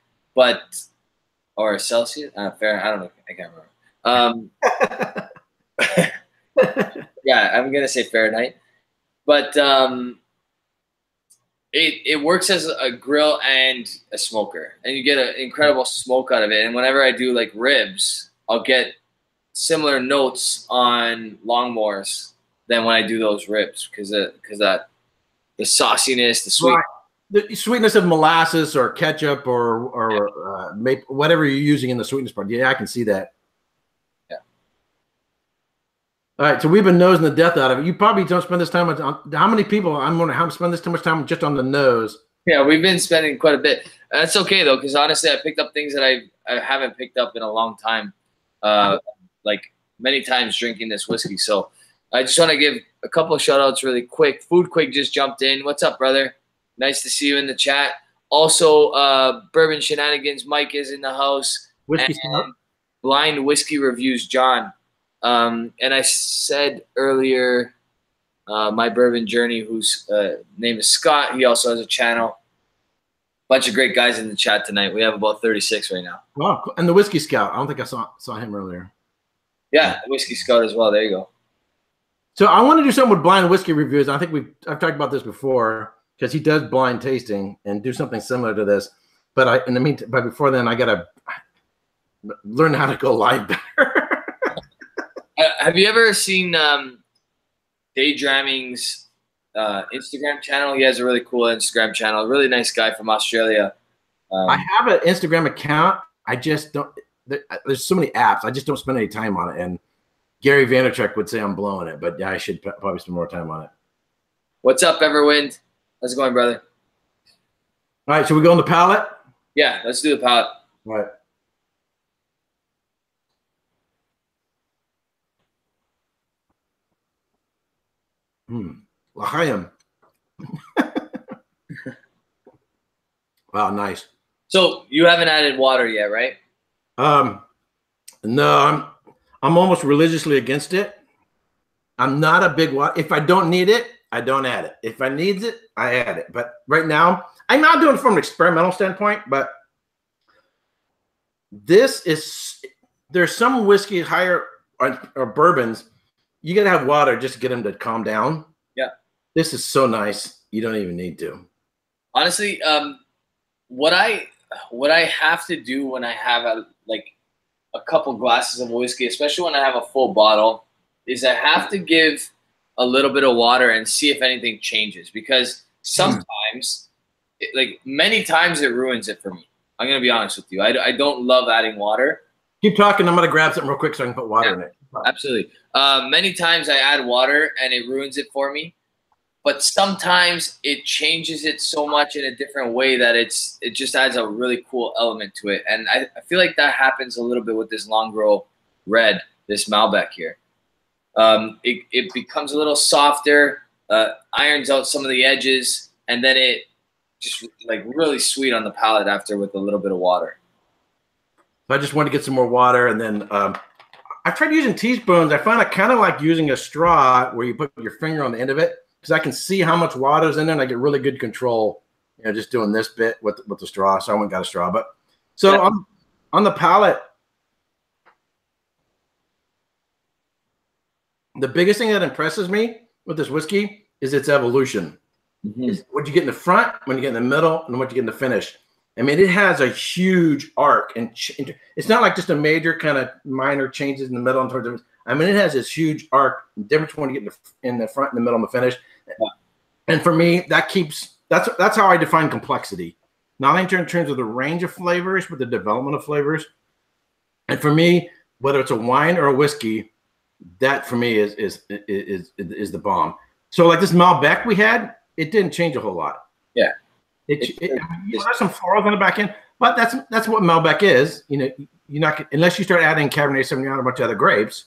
or Celsius, Fahrenheit. I don't know. I can't remember. Yeah, I'm gonna say Fahrenheit, but it works as a grill and a smoker, and you get an incredible smoke out of it. And whenever I do like ribs, I'll get similar notes on Longmores than when I do those ribs because that the sauciness, the sweetness of molasses or ketchup or whatever you're using in the sweetness part. Yeah, I can see that. Yeah. All right, so we've been nosing the death out of it. You probably don't spend this time on how many people? I'm wondering how spend this too much time just on the nose. Yeah, we've been spending quite a bit. That's okay though, because honestly, I picked up things that I haven't picked up in a long time. Like many times drinking this whiskey. So I just want to give a couple of shout outs really quick. Food Quick just jumped in. What's up, brother? Nice to see you in the chat. Also, Bourbon Shenanigans, Mike is in the house. Whiskey and Blind Whiskey Reviews, John. And I said earlier, My Bourbon Journey, whose name is Scott. He also has a channel. Bunch of great guys in the chat tonight. We have about 36 right now. Wow. And the Whiskey Scout. I don't think I saw him earlier. Yeah, Whiskey Scout as well. There you go. So I want to do something with blind whiskey reviews. I think I've talked about this before because he does blind tasting and do something similar to this. But but before then, I gotta learn how to go live better. Have you ever seen Daydraming's Instagram channel? He has a really cool Instagram channel. Really nice guy from Australia. I have an Instagram account. I just don't. There's so many apps. I just don't spend any time on it. And Gary Vaynerchuk would say I'm blowing it, but yeah, I should probably spend more time on it. What's up, Everwind? How's it going, brother? All right, should we go on the palate? Yeah, let's do the palate. All right. L'chaim. Wow, nice. So you haven't added water yet, right? No, I'm almost religiously against it. I'm not a big water. If I don't need it, I don't add it. If I need it, I add it. But right now, I'm not doing it from an experimental standpoint, but there's some whiskey higher or bourbons, you gotta have water just to get them to calm down. Yeah. This is so nice. You don't even need to. Honestly, what I have to do when I have a couple glasses of whiskey, especially when I have a full bottle, is I have to give a little bit of water and see if anything changes, because sometimes, many times it ruins it for me. I'm going to be honest with you. I don't love adding water. Keep talking. I'm going to grab something real quick so I can put water in it. Absolutely. Many times I add water and it ruins it for me. but sometimes it changes it so much in a different way that it just adds a really cool element to it. And I feel like that happens a little bit with this Longrow Red, this Malbec here. It becomes a little softer, irons out some of the edges, and then it just like really sweet on the palate after with a little bit of water. So I just wanted to get some more water, and then I've tried using teaspoons. I find I kind of like using a straw where you put your finger on the end of it, because I can see how much water is in there, and I get really good control, you know, just doing this bit with the straw. So I went and got a straw. But so yeah. on the palate, the biggest thing that impresses me with this whiskey is its evolution. It's what you get in the front, when you get in the middle, and what you get in the finish. I mean, it has a huge arc, and it's not like just a major kind of minor changes in the middle and towards the. I mean, it has this huge arc, difference when you get in the front, in the middle, and the finish. And for me, that's how I define complexity. Not in terms of the range of flavors, but the development of flavors. And for me, whether it's a wine or a whiskey, that for me is the bomb. So like this Malbec we had, it didn't change a whole lot. Yeah. There's some florals on the back end, but that's what Malbec is. You know, you're not, unless you start adding Cabernet Sauvignon and a bunch of other grapes,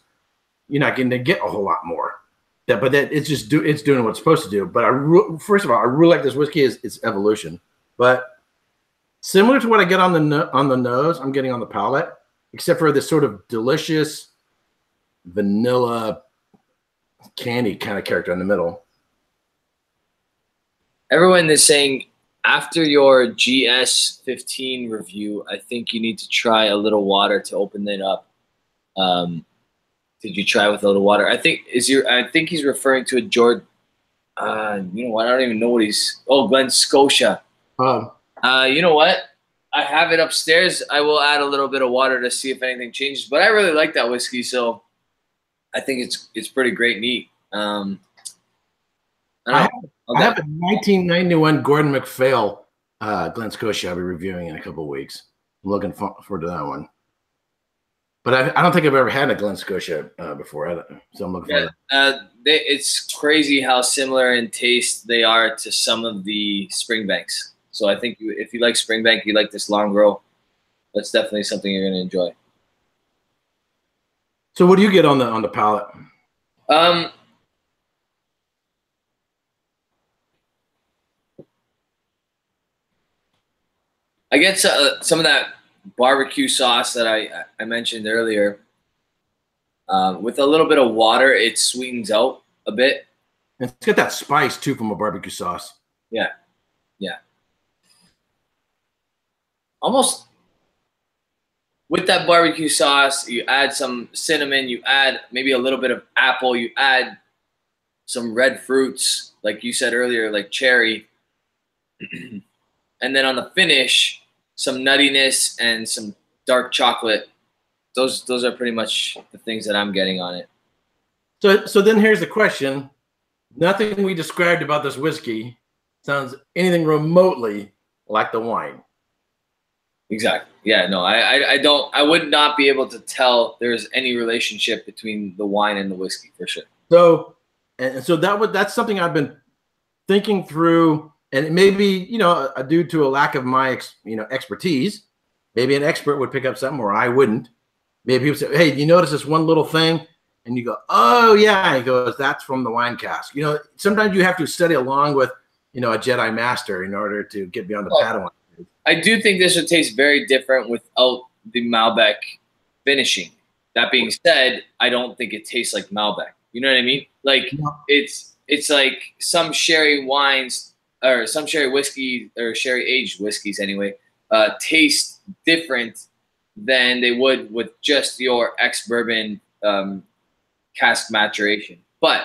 you're not going to get a whole lot more. But it's just it's doing what it's supposed to do. But first of all, I really like this whiskey is its evolution. But similar to what I get on the nose, I'm getting on the palate, except for this sort of delicious vanilla candy kind of character in the middle. Everyone is saying after your GS15 review, I think you need to try a little water to open it up. Did you try with a little water? I think he's referring to a George. You know what? I don't even know what he's. Oh, Glen Scotia. You know what? I have it upstairs. I will add a little bit of water to see if anything changes. But I really like that whiskey, so I think it's pretty great, neat. I have a 1991 Gordon MacPhail Glen Scotia I'll be reviewing in a couple of weeks. I'm looking forward to that one. But I don't think I've ever had a Glen Scotia before, so I'm looking forward to it. It's crazy how similar in taste they are to some of the Springbanks. So I think if you like Springbank, you like this Longrow, that's definitely something you're going to enjoy. So what do you get on the palate? I get some of that barbecue sauce that I mentioned earlier. With a little bit of water, it sweetens out a bit. It's got that spice too from a barbecue sauce. Yeah, yeah. Almost with that barbecue sauce, you add some cinnamon, you add maybe a little bit of apple, you add some red fruits, like you said earlier, like cherry. And then on the finish, some nuttiness and some dark chocolate. Those are pretty much the things that I'm getting on it. So then here's the question. Nothing we described about this whiskey sounds anything remotely like the wine. Exactly. Yeah, no, I would not be able to tell there's any relationship between the wine and the whiskey for sure. So that's something I've been thinking through. And it may be, you know, due to a lack of my, expertise. Maybe an expert would pick up something where I wouldn't. Maybe people say, hey, you notice this one little thing? And you go, oh, yeah. And he goes, that's from the wine cask. You know, sometimes you have to study along with, you know, a Jedi master in order to get beyond the Padawan. I do think this would taste very different without the Malbec finishing. That being said, I don't think it tastes like Malbec. You know what I mean? Like, it's like some sherry wines or some sherry whiskey or sherry aged whiskeys anyway, taste different than they would with just your ex-bourbon cask maturation. But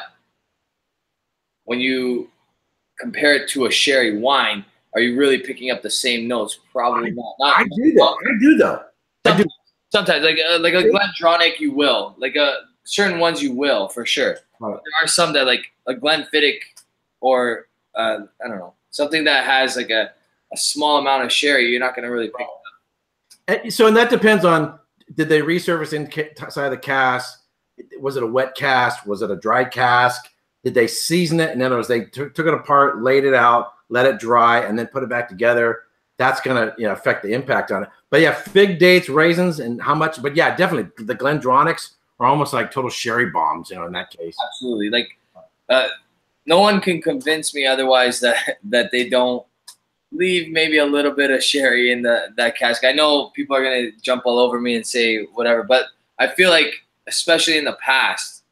when you compare it to a sherry wine, are you really picking up the same notes? Probably not. I do though. Sometimes, like a Glendronach, you will. Like certain ones, you will for sure. Right. There are some that like a Glenfiddich or I don't know, something that has like a small amount of sherry, you're not going to really pick it up. So, and that depends on, did they resurface inside the cask? Was it a wet cask? Was it a dry cask? Did they season it? In other words, they took it apart, laid it out, let it dry, and then put it back together. That's gonna affect the impact on it. But yeah, fig dates, raisins, and how much. But yeah, definitely the Glendronachs are almost like total sherry bombs, in that case. Absolutely. Like no one can convince me otherwise that they don't leave maybe a little bit of sherry in that cask. I know people are gonna jump all over me and say whatever, but I feel like, especially in the past,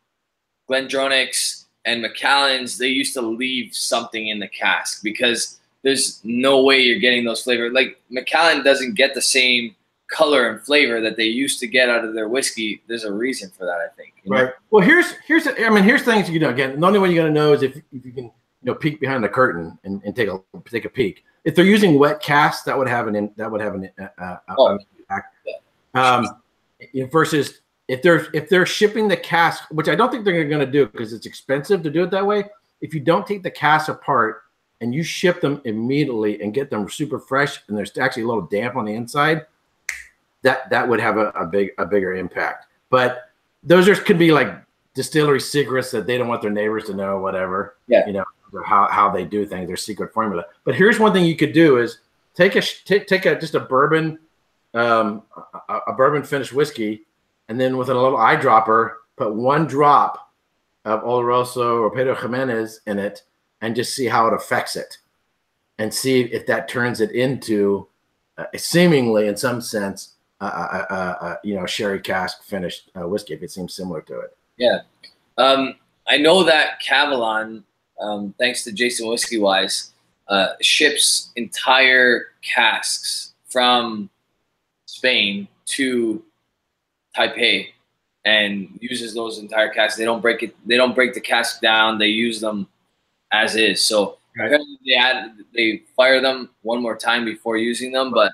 Glendronachs and Macallans, they used to leave something in the cask because there's no way you're getting those flavors. Like Macallan doesn't get the same color and flavor that they used to get out of their whiskey. There's a reason for that, I think. Right. Well, here's things again. The only way you're gonna know is if you can peek behind the curtain and take a peek. If they're using wet casks, that would have an impact. Versus if they're shipping the cask, which I don't think they're going to do because it's expensive to do it that way. If you don't take the cask apart and you ship them immediately and get them super fresh, and there's actually a little damp on the inside, that would have a bigger impact. But those could be like distillery secrets that they don't want their neighbors to know, whatever. Yeah. How they do things, their secret formula. But here's one thing you could do is take a bourbon, a bourbon finished whiskey, and then with a little eyedropper, put 1 drop of Oloroso or Pedro Jimenez in it, and just see how it affects it, and see if that turns it into seemingly, in some sense, sherry cask finished whiskey, if it seems similar to it. Yeah, I know that Cavalon, thanks to Jason Whiskey Wise, ships entire casks from Spain to Taipei and uses those entire casks. They don't break it. They don't break the cask down. They use them as is. So they fire them one more time before using them, but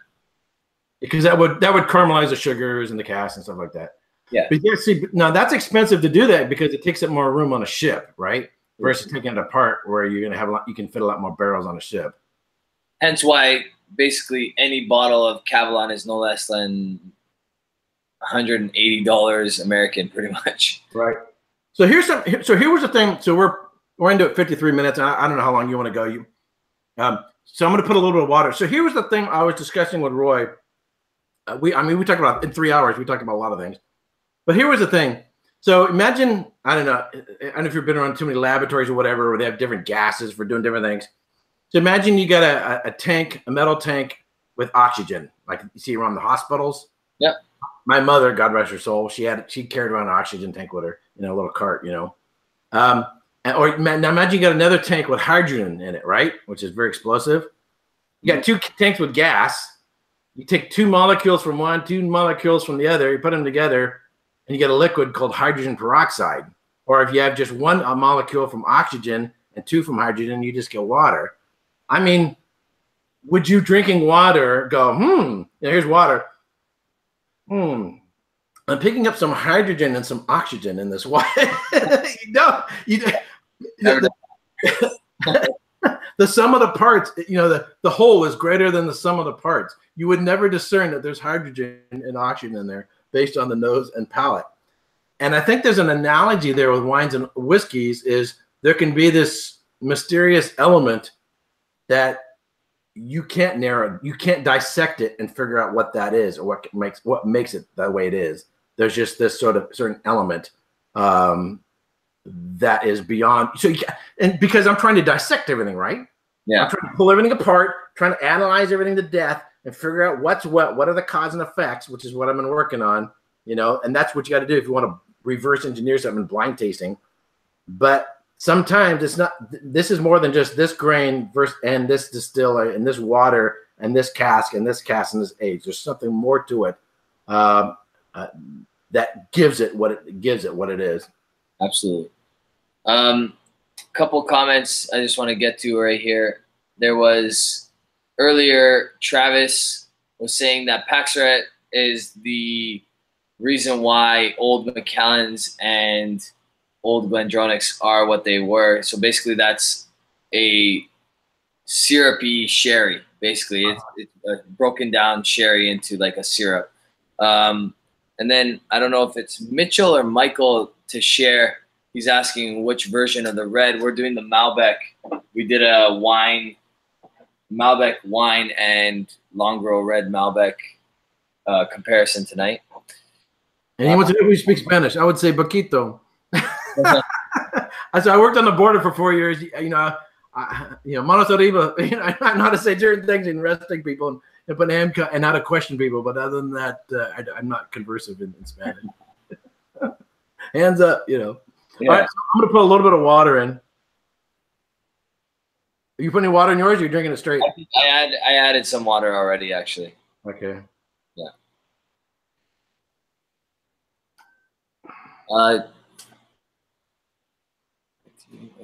because that would caramelize the sugars and the cask and stuff like that. Yeah. But yeah, see, now that's expensive to do that because it takes up more room on a ship, right? Versus taking it apart, where you're gonna have you can fit a lot more barrels on a ship. Hence why basically any bottle of Cavalon is no less than $180 American, pretty much. Right. So here was the thing. So we're into it 53 minutes. I don't know how long you want to go. So I'm going to put a little bit of water. So here was the thing I was discussing with Roy. We talked about in 3 hours. We talked about a lot of things, but here was the thing. So imagine, I don't know if you've been around too many laboratories or whatever, where they have different gases for doing different things. So imagine you got a tank, a metal tank with oxygen, like you see around the hospitals. Yeah. My mother, God rest her soul, she carried around an oxygen tank with her, a little cart, Or now imagine you got another tank with hydrogen in it, right? Which is very explosive. You got 2 tanks with gas. You take 2 molecules from one, 2 molecules from the other, you put them together, and you get a liquid called hydrogen peroxide. Or if you have just 1 molecule from oxygen and 2 from hydrogen, you just get water. I mean, would you drinking water go, here's water. I'm picking up some hydrogen and some oxygen in this water. The sum of the parts, the whole is greater than the sum of the parts. You would never discern that there's hydrogen and oxygen in there based on the nose and palate. And I think there's an analogy there with wines and whiskeys is there can be this mysterious element that you can't narrow, you can't dissect it and figure out what that is or what makes it the way it is. There's just this sort of certain element that is beyond. So, and because I'm trying to dissect everything, right? Yeah. I'm trying to pull everything apart, trying to analyze everything to death, and figure out what's what are the cause and effects, which is what I've been working on. And that's what you got to do if you want to reverse engineer something in blind tasting. But sometimes it's not. This is more than just this grain versus and this distiller and this water and this cask and this age. There's something more to it that gives it what it is. Absolutely. Couple comments I just want to get to right here. There was earlier Travis was saying that Paxaret is the reason why old Macallans and old Glendronachs are what they were. So basically that's a syrupy sherry. Basically it's a broken down sherry into like a syrup. And then I don't know if it's Mitchell or Michael to share. He's asking which version of the red. We're doing the Malbec. We did a Malbec wine and Longrow Red Malbec comparison tonight. And he wants to know who speaks Spanish. I would say Boquito. I worked on the border for 4 years. Manos arriba. I know how to say certain things in arresting people and put and how to question people. But other than that, I'm not conversive in Spanish. Hands up, Yeah. All right, so I'm going to put a little bit of water in. Are you putting water in yours or are you drinking it straight? I added some water already, actually. Okay. Yeah. I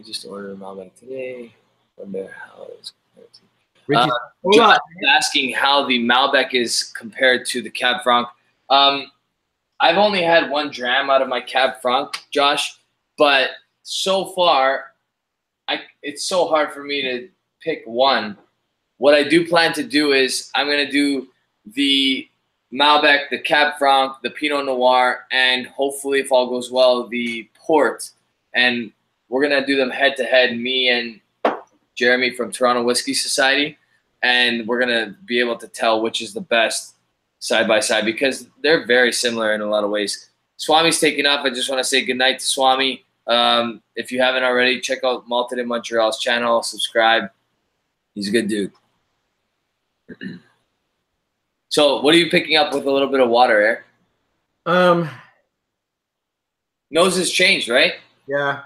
just ordered a Malbec today. Wonder how it's compared to. John is asking how the Malbec is compared to the Cab Franc. I've only had 1 dram out of my Cab Franc, Josh, but so far, it's so hard for me to pick one. What I do plan to do is I'm going to do the Malbec, the Cab Franc, the Pinot Noir, and hopefully, if all goes well, the Port. And we're going to do them head-to-head, me and Jeremy from Toronto Whiskey Society. And we're going to be able to tell which is the best side by side because they're very similar in a lot of ways. Swami's taking off. I just want to say goodnight to Swami. If you haven't already, check out Malted in Montreal's channel. Subscribe. He's a good dude. So what are you picking up with a little bit of water, Eric? Nose has changed, right? Yeah.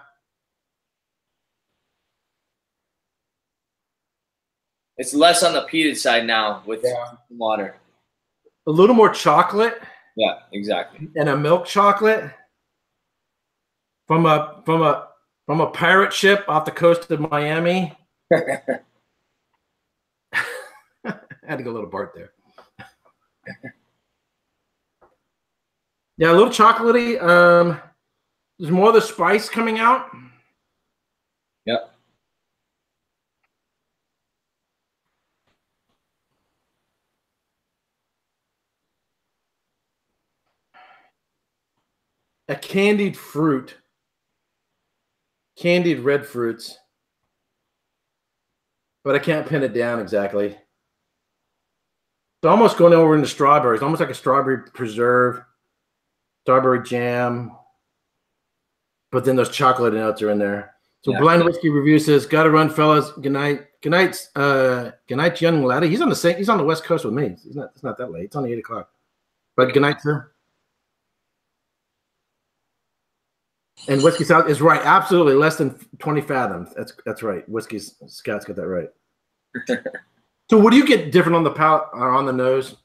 It's less on the peated side now with water. A little more chocolate. Yeah, exactly. And a milk chocolate from a pirate ship off the coast of Miami. I had to go a little Bart there. Yeah, a little chocolatey. There's more of the spice coming out. Yep. A candied fruit. Candied red fruits. But I can't pin it down exactly. It's almost going over into strawberries, almost like a strawberry preserve, strawberry jam. But then those chocolate notes are in there. So Blind Whiskey Review says, "Gotta run, fellas. Good night. Good night, young laddie." He's on the West Coast with me. It's not that late. It's only 8 o'clock. But good night, sir. And Whiskey South is right. Absolutely, less than 20 fathoms. That's right. Scott's got that right. So, what do you get different on the palate or on the nose?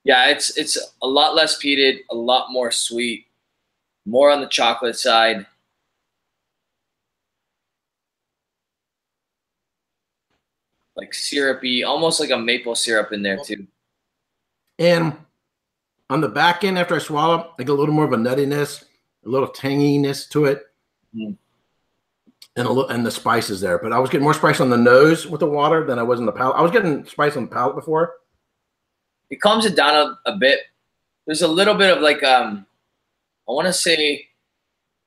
Yeah, it's a lot less peated, a lot more sweet, more on the chocolate side. Like syrupy, almost like a maple syrup in there too. And on the back end, after I swallow, I get a little more of a nuttiness, a little tanginess to it, and the spices there. But I was getting more spice on the nose with the water than I was in the palate. I was getting spice on the palate before. It calms it down a bit. There's a little bit of like I want to say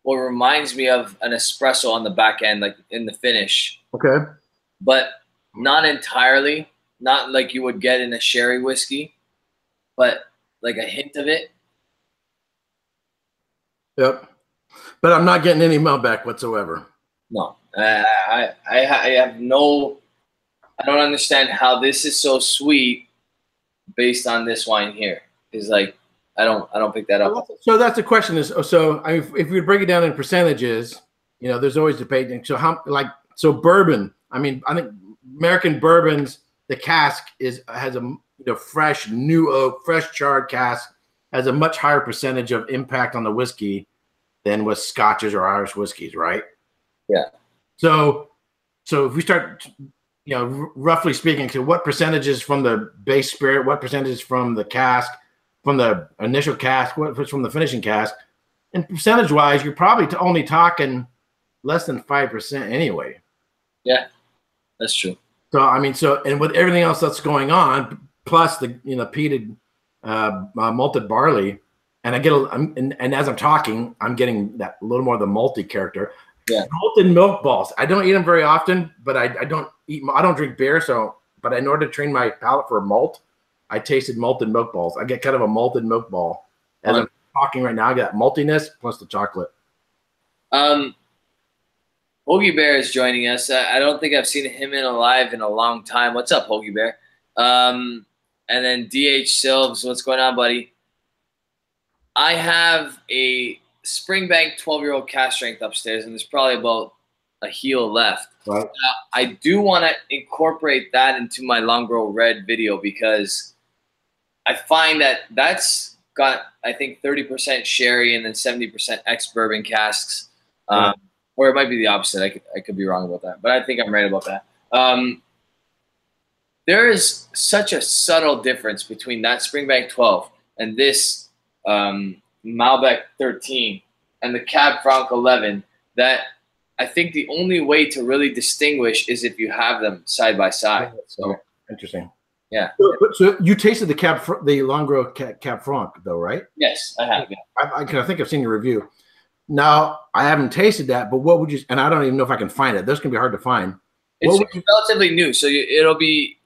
what reminds me of an espresso on the back end, like in the finish. Okay. But not entirely, not like you would get in a sherry whiskey, but like a hint of it. Yep. But I'm not getting any Malbec whatsoever. No. I have no, I don't understand how this is so sweet based on this wine here. It's like, I don't pick that up. So that's the question is, if we break it down in percentages, there's always debate. So bourbon, I think American bourbons, the cask has a fresh new oak, fresh charred cask, has a much higher percentage of impact on the whiskey than with scotches or Irish whiskeys, right? Yeah. So if we start, roughly speaking, to what percentages from the base spirit, what percentages from the cask, from the initial cask, what's from the finishing cask, and percentage-wise, you're probably only talking less than 5% anyway. Yeah, that's true. So and with everything else that's going on, plus the peated malted barley and I get and as I'm talking, I'm getting that a little more of the malty character. Yeah. Malted milk balls. I don't eat them very often, but I don't drink beer, so but in order to train my palate for a malt, I tasted malted milk balls. I get kind of a malted milk ball. As I'm talking right now, I got maltiness plus the chocolate. Hoagie Bear is joining us. I don't think I've seen him live in a long time. What's up, Hoagie Bear? And then DH Silves, what's going on, buddy? I have a Springbank 12-year-old cask strength upstairs, and there's probably about a heel left. Right. I do want to incorporate that into my Longrow Red video because I find that that's got, I think, 30% sherry and then 70% ex-bourbon casks. Right. Or it might be the opposite. I could be wrong about that, but I think I'm right about that. There is such a subtle difference between that Springbank 12 and this Malbec 13 and the Cab Franc 11 that I think the only way to really distinguish is if you have them side by side. So interesting. Yeah. So you tasted the Longrow Cab Franc though, right? Yes, I have. Yeah. I think I've seen your review. Now I haven't tasted that, but what would you? And I don't even know if I can find it. This can be hard to find. It's relatively new, so it'll be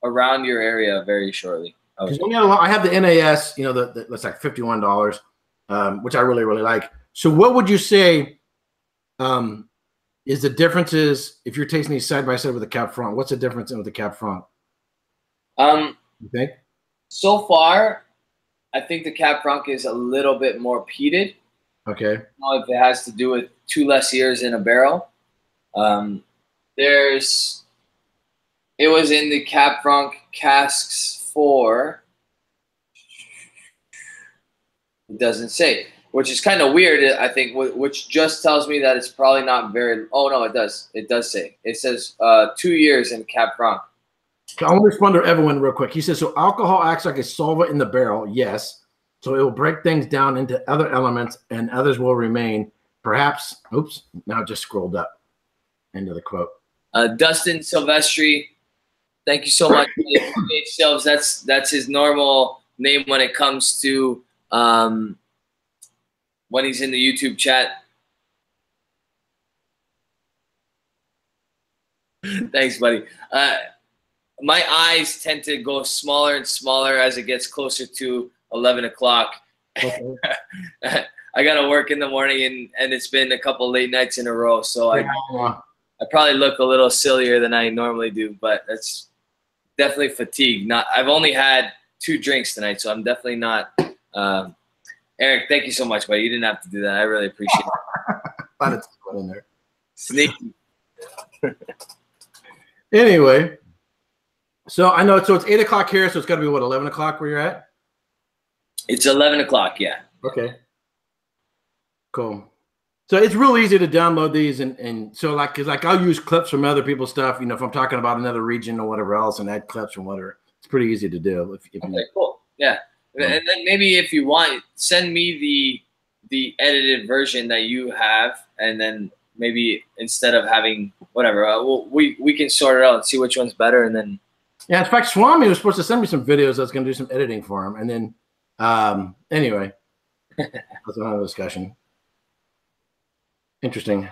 around your area very shortly. I have the NAS. You know, that's like $51, which I really like. So what would you say? Is the differences if you're tasting these side by side with the Cab Franc? What's the difference with the Cab Franc? You think? So far, I think the Cab Franc is a little bit more peated. Okay. I don't know if it has to do with 2 less years in a barrel. It was in the Cab Franc casks for, it doesn't say, which is kind of weird, I think, which just tells me that it's probably not very, oh no, it does. It does say. It says 2 years in Cab Franc. So I want to respond to Evelyn real quick. He says, so alcohol acts like a solvent in the barrel. Yes. So it will break things down into other elements and others will remain. Perhaps, oops, now it just scrolled up into the quote. Dustin Silvestri, thank you so much. That's his normal name when it comes to when he's in the YouTube chat. Thanks, buddy. My eyes tend to go smaller and smaller as it gets closer to 11 o'clock. Okay. I got to work in the morning, and it's been a couple late nights in a row, so I probably look a little sillier than I normally do, but that's definitely fatigue. I've only had 2 drinks tonight, so I'm definitely not. Eric, thank you so much, buddy. You didn't have to do that. I really appreciate it. In there. Sneaky. Anyway, so I know. So it's 8 o'clock here, so it's got to be what, 11 o'clock where you're at? It's 11 o'clock. Yeah. Okay. Cool. So it's real easy to download these, and so cause I'll use clips from other people's stuff. You know, if I'm talking about another region or whatever else, and add clips from whatever. It's pretty easy to do. Okay, cool. Yeah. And then maybe if you want, send me the edited version that you have, and then maybe instead of having whatever, we can sort it out and see which one's better, and then. Yeah, in fact, Swami was supposed to send me some videos. I was going to do some editing for him, and then anyway, that's another discussion. Interesting.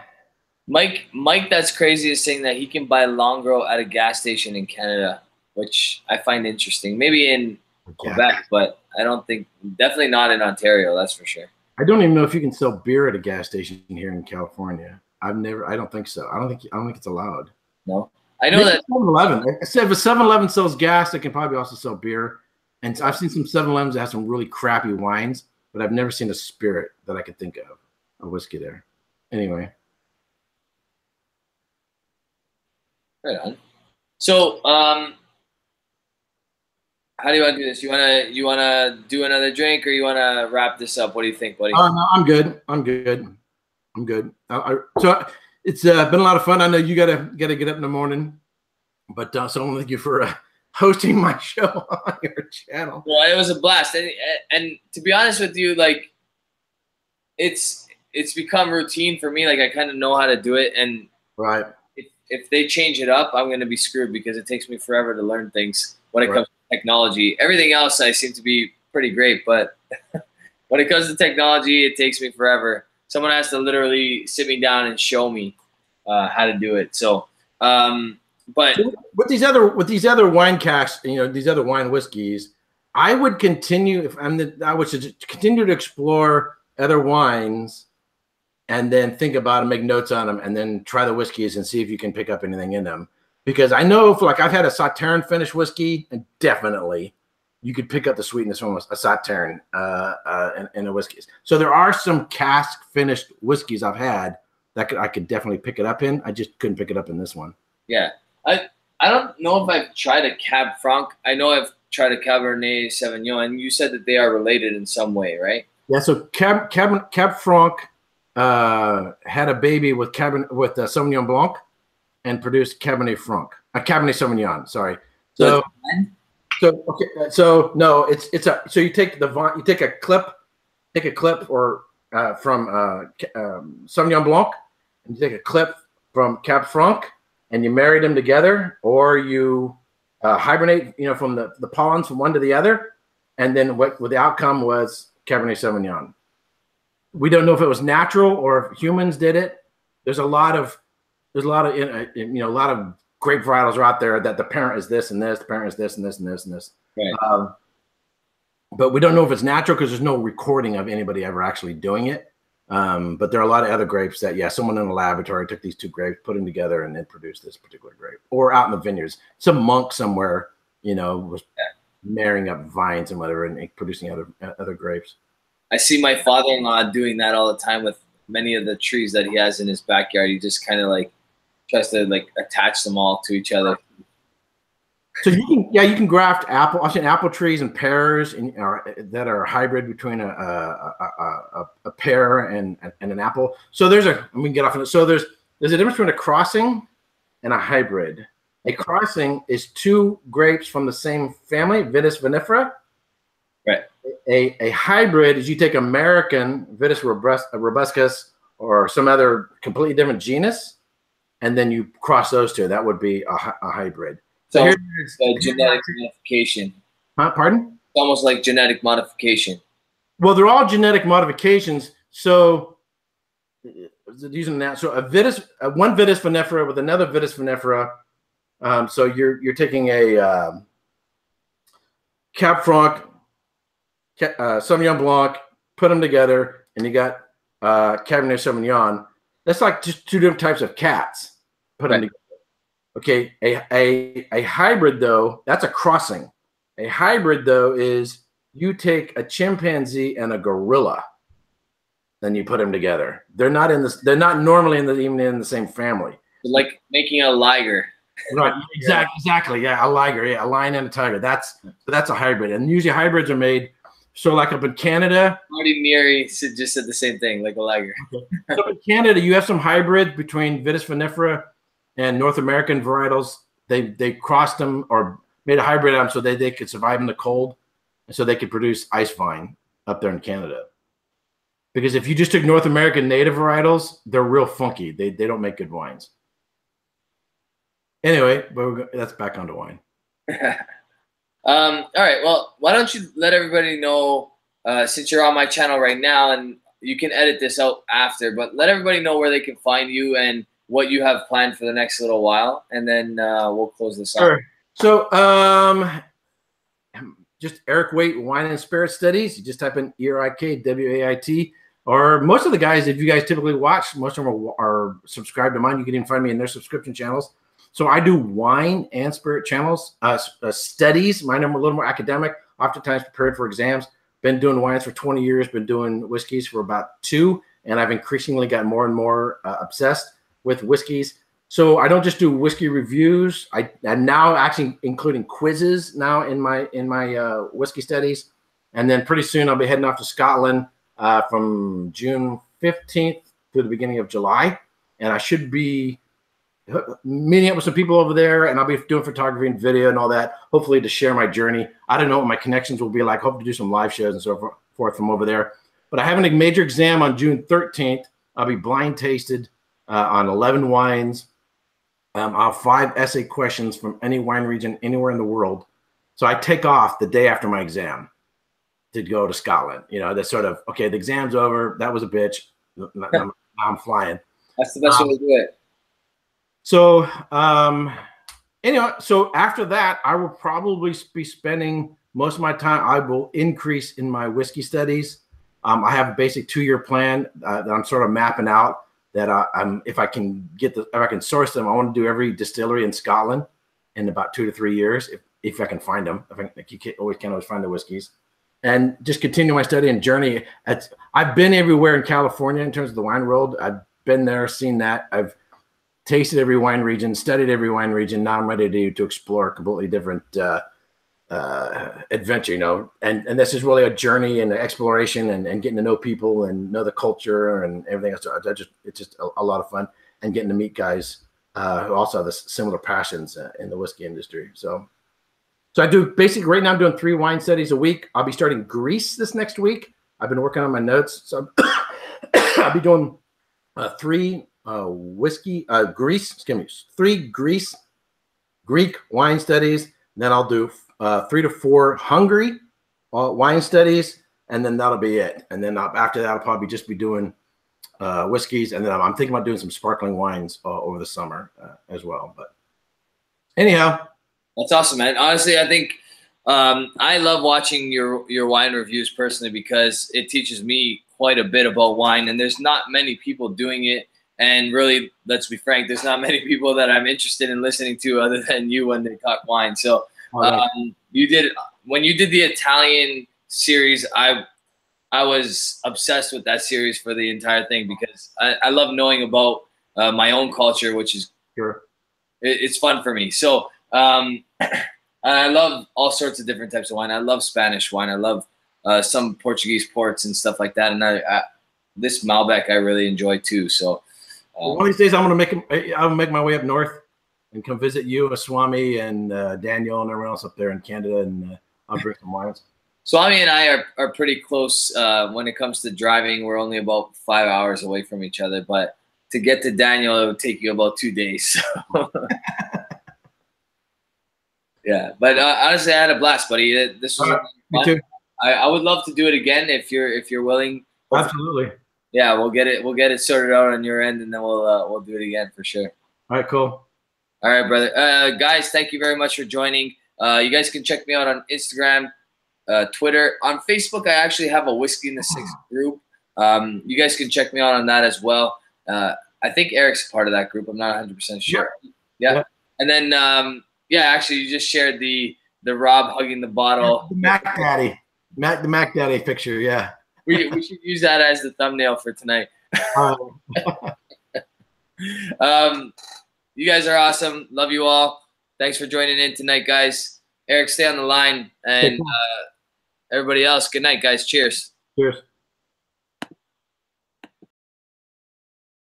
Mike, that's crazy, is saying that he can buy Longrow at a gas station in Canada, which I find interesting. Maybe in Quebec, but I don't think, definitely not in Ontario. That's for sure. I don't even know if you can sell beer at a gas station here in California. I don't think so. I don't think it's allowed. No, I know that 7-Eleven. I said if a 7-Eleven sells gas, they can probably also sell beer. And I've seen some 7-Elevens that have some really crappy wines, but I've never seen a spirit that I could think of, a whiskey there. Anyway. Right on. So, how do you want to do this? You wanna do another drink, or you wanna wrap this up? What do you think, buddy? No, I'm good. So it's been a lot of fun. I know you gotta get up in the morning, but so I want to thank you for hosting my show on your channel. Well, it was a blast, and to be honest with you, like it's become routine for me. Like I kind of know how to do it, and right. If they change it up, I'm gonna be screwed because it takes me forever to learn things when it comes to technology. Everything else I seem to be pretty great, but when it comes to technology, it takes me forever. Someone has to literally sit me down and show me how to do it. So, but so with these other wine casks, these other wine whiskeys, I would continue I would continue to explore other wines, and then think about them, make notes on them, and then try the whiskeys and see if you can pick up anything in them. Because I know, I've had a Sauternes finished whiskey, and definitely you could pick up the sweetness from a Sauternes in the whiskeys. So there are some cask finished whiskeys I've had that I could definitely pick it up in. I just couldn't pick it up in this one. Yeah, I don't know if I've tried a Cab Franc. I know I've tried a Cabernet Sauvignon, and you said that they are related in some way, right? Yeah. So Cab Franc had a baby with Sauvignon Blanc, and produced Cabernet Franc, Cabernet Sauvignon. Sorry. So okay. So no, so you take a clip or from Sauvignon Blanc, and you take a clip from Cab Franc, and you marry them together, or you hibernate, from the pollens from one to the other, and then what the outcome was Cabernet Sauvignon. We don't know if it was natural or if humans did it. There's a lot of grape varietals are out there that the parent is this and this, the parent is this and this and this and this. Right. But we don't know if it's natural because there's no recording of anybody ever actually doing it. But there are a lot of other grapes that, someone in a laboratory took these two grapes, put them together, and then produced this particular grape. Or out in the vineyards, some monk somewhere, was marrying up vines and whatever and producing other grapes. I see my father-in-law doing that all the time with many of the trees that he has in his backyard. He just kind of tries to attach them all to each other. So you can graft apple trees and pears that are hybrid between a pear and an apple. So we can get off on it. So there's a difference between a crossing and a hybrid. A crossing is two grapes from the same family, Vitis vinifera. Right. A hybrid is you take American Vitis robuscus or some other completely different genus, and then you cross those two. That would be a hybrid. So here's genetic modification. Pardon? It's almost like genetic modification. Well, they're all genetic modifications. So using that, so one Vitis vinifera with another Vitis vinifera. So you're taking a Cab Franc, Sauvignon Blanc, put them together, and you got Cabernet Sauvignon. That's like just two different types of cats. Put them together. Okay, a hybrid though, that's a crossing. A hybrid though is you take a chimpanzee and a gorilla, then you put them together. They're not normally even in the same family. Like making a liger. Right, exactly. Yeah, a liger. Yeah, a lion and a tiger. That's a hybrid, and usually hybrids are made. So like up in Canada, Marty Neary just said the same thing, like a liger. So up in Canada, you have some hybrid between Vitis vinifera and North American varietals. They crossed them or made a hybrid of them so they could survive in the cold, and so they could produce ice vine up there in Canada. Because if you just took North American native varietals, they're real funky. They don't make good wines. Anyway, but that's back onto wine. All right. Well, why don't you let everybody know, since you're on my channel right now, and you can edit this out after, but let everybody know where they can find you and what you have planned for the next little while, and then we'll close this Sure. up. So, just Erik Waite Wine and Spirit Studies. You just type in ERIK WAIT. Or most of the guys, if you guys typically watch, most of them are subscribed to mine. You can even find me in their subscription channels. So I do wine and spirit channels, studies. Mine are a little more academic, oftentimes prepared for exams. Been doing wines for 20 years, been doing whiskeys for about 2, and I've increasingly got more and more obsessed with whiskeys. So I don't just do whiskey reviews. I'm now actually including quizzes now in my whiskey studies. And then pretty soon I'll be heading off to Scotland from June 15th through the beginning of July. And I should be meeting up with some people over there, and I'll be doing photography and video and all that, hopefully to share my journey. I don't know what my connections will be like. Hope to do some live shows and so forth from over there. But I have a major exam on June 13th. I'll be blind tasted on 11 wines. I'll have 5 essay questions from any wine region anywhere in the world. So I take off the day after my exam. to go to Scotland. You know, that's sort of, okay, the exam's over. That was a bitch. Now I'm flying. That's the best way to do it. So, anyway, so after that, I will probably be spending most of my time. I will increase in my whiskey studies. I have a basic 2-year plan that I'm sort of mapping out. That if I can source them, I want to do every distillery in Scotland in about 2 to 3 years, if I can find them. You can't always find the whiskeys, and just continue my study and journey. I've been everywhere in California in terms of the wine world. I've been there, seen that. I've tasted every wine region, studied every wine region. Now I'm ready to explore a completely different adventure, you know. And this is really a journey and exploration and getting to know people and know the culture and everything else. It's just a lot of fun, and getting to meet guys who also have this similar passions in the whiskey industry. So I do basically right now I'm doing 3 wine studies a week. I'll be starting Greece this next week. I've been working on my notes. So I'll be doing 3 Greek wine studies. Then I'll do 3 to 4 Hungary wine studies, and then that'll be it. And then after that, I'll probably just be doing whiskeys, and then I'm thinking about doing some sparkling wines over the summer as well. But anyhow, that's awesome, man. Honestly, I think I love watching your wine reviews personally, because it teaches me quite a bit about wine, and there's not many people doing it. And really, let's be frank, there's not many people that I'm interested in listening to other than you when they talk wine. So when you did the Italian series, I was obsessed with that series for the entire thing, because I love knowing about my own culture, which is it's fun for me. So I love all sorts of different types of wine. I love Spanish wine. I love some Portuguese ports and stuff like that. And this Malbec I really enjoy too. So one of these days I'm gonna make my way up north and come visit you, Swami, and Daniel, and everyone else up there in Canada, and I'll bring some wines. Swami and I are pretty close when it comes to driving. We're only about 5 hours away from each other, but to get to Daniel, it would take you about 2 days. So. Yeah, but honestly, I had a blast, buddy. This was me too. I would love to do it again if you're willing. Absolutely. Yeah, we'll get it sorted out on your end, and then we'll do it again for sure. All right, cool. All right, brother. Guys, thank you very much for joining. You guys can check me out on Instagram, Twitter. On Facebook, I actually have a Whiskey in the Six group. You guys can check me out on that as well. I think Eric's part of that group. I'm not 100% sure. Yeah. And then, actually, you just shared the Rob hugging the bottle. The Mac Daddy. The Mac Daddy picture, yeah. We should use that as the thumbnail for tonight. You guys are awesome. Love you all. Thanks for joining in tonight, guys. Erik, stay on the line. And everybody else, good night, guys. Cheers. Cheers.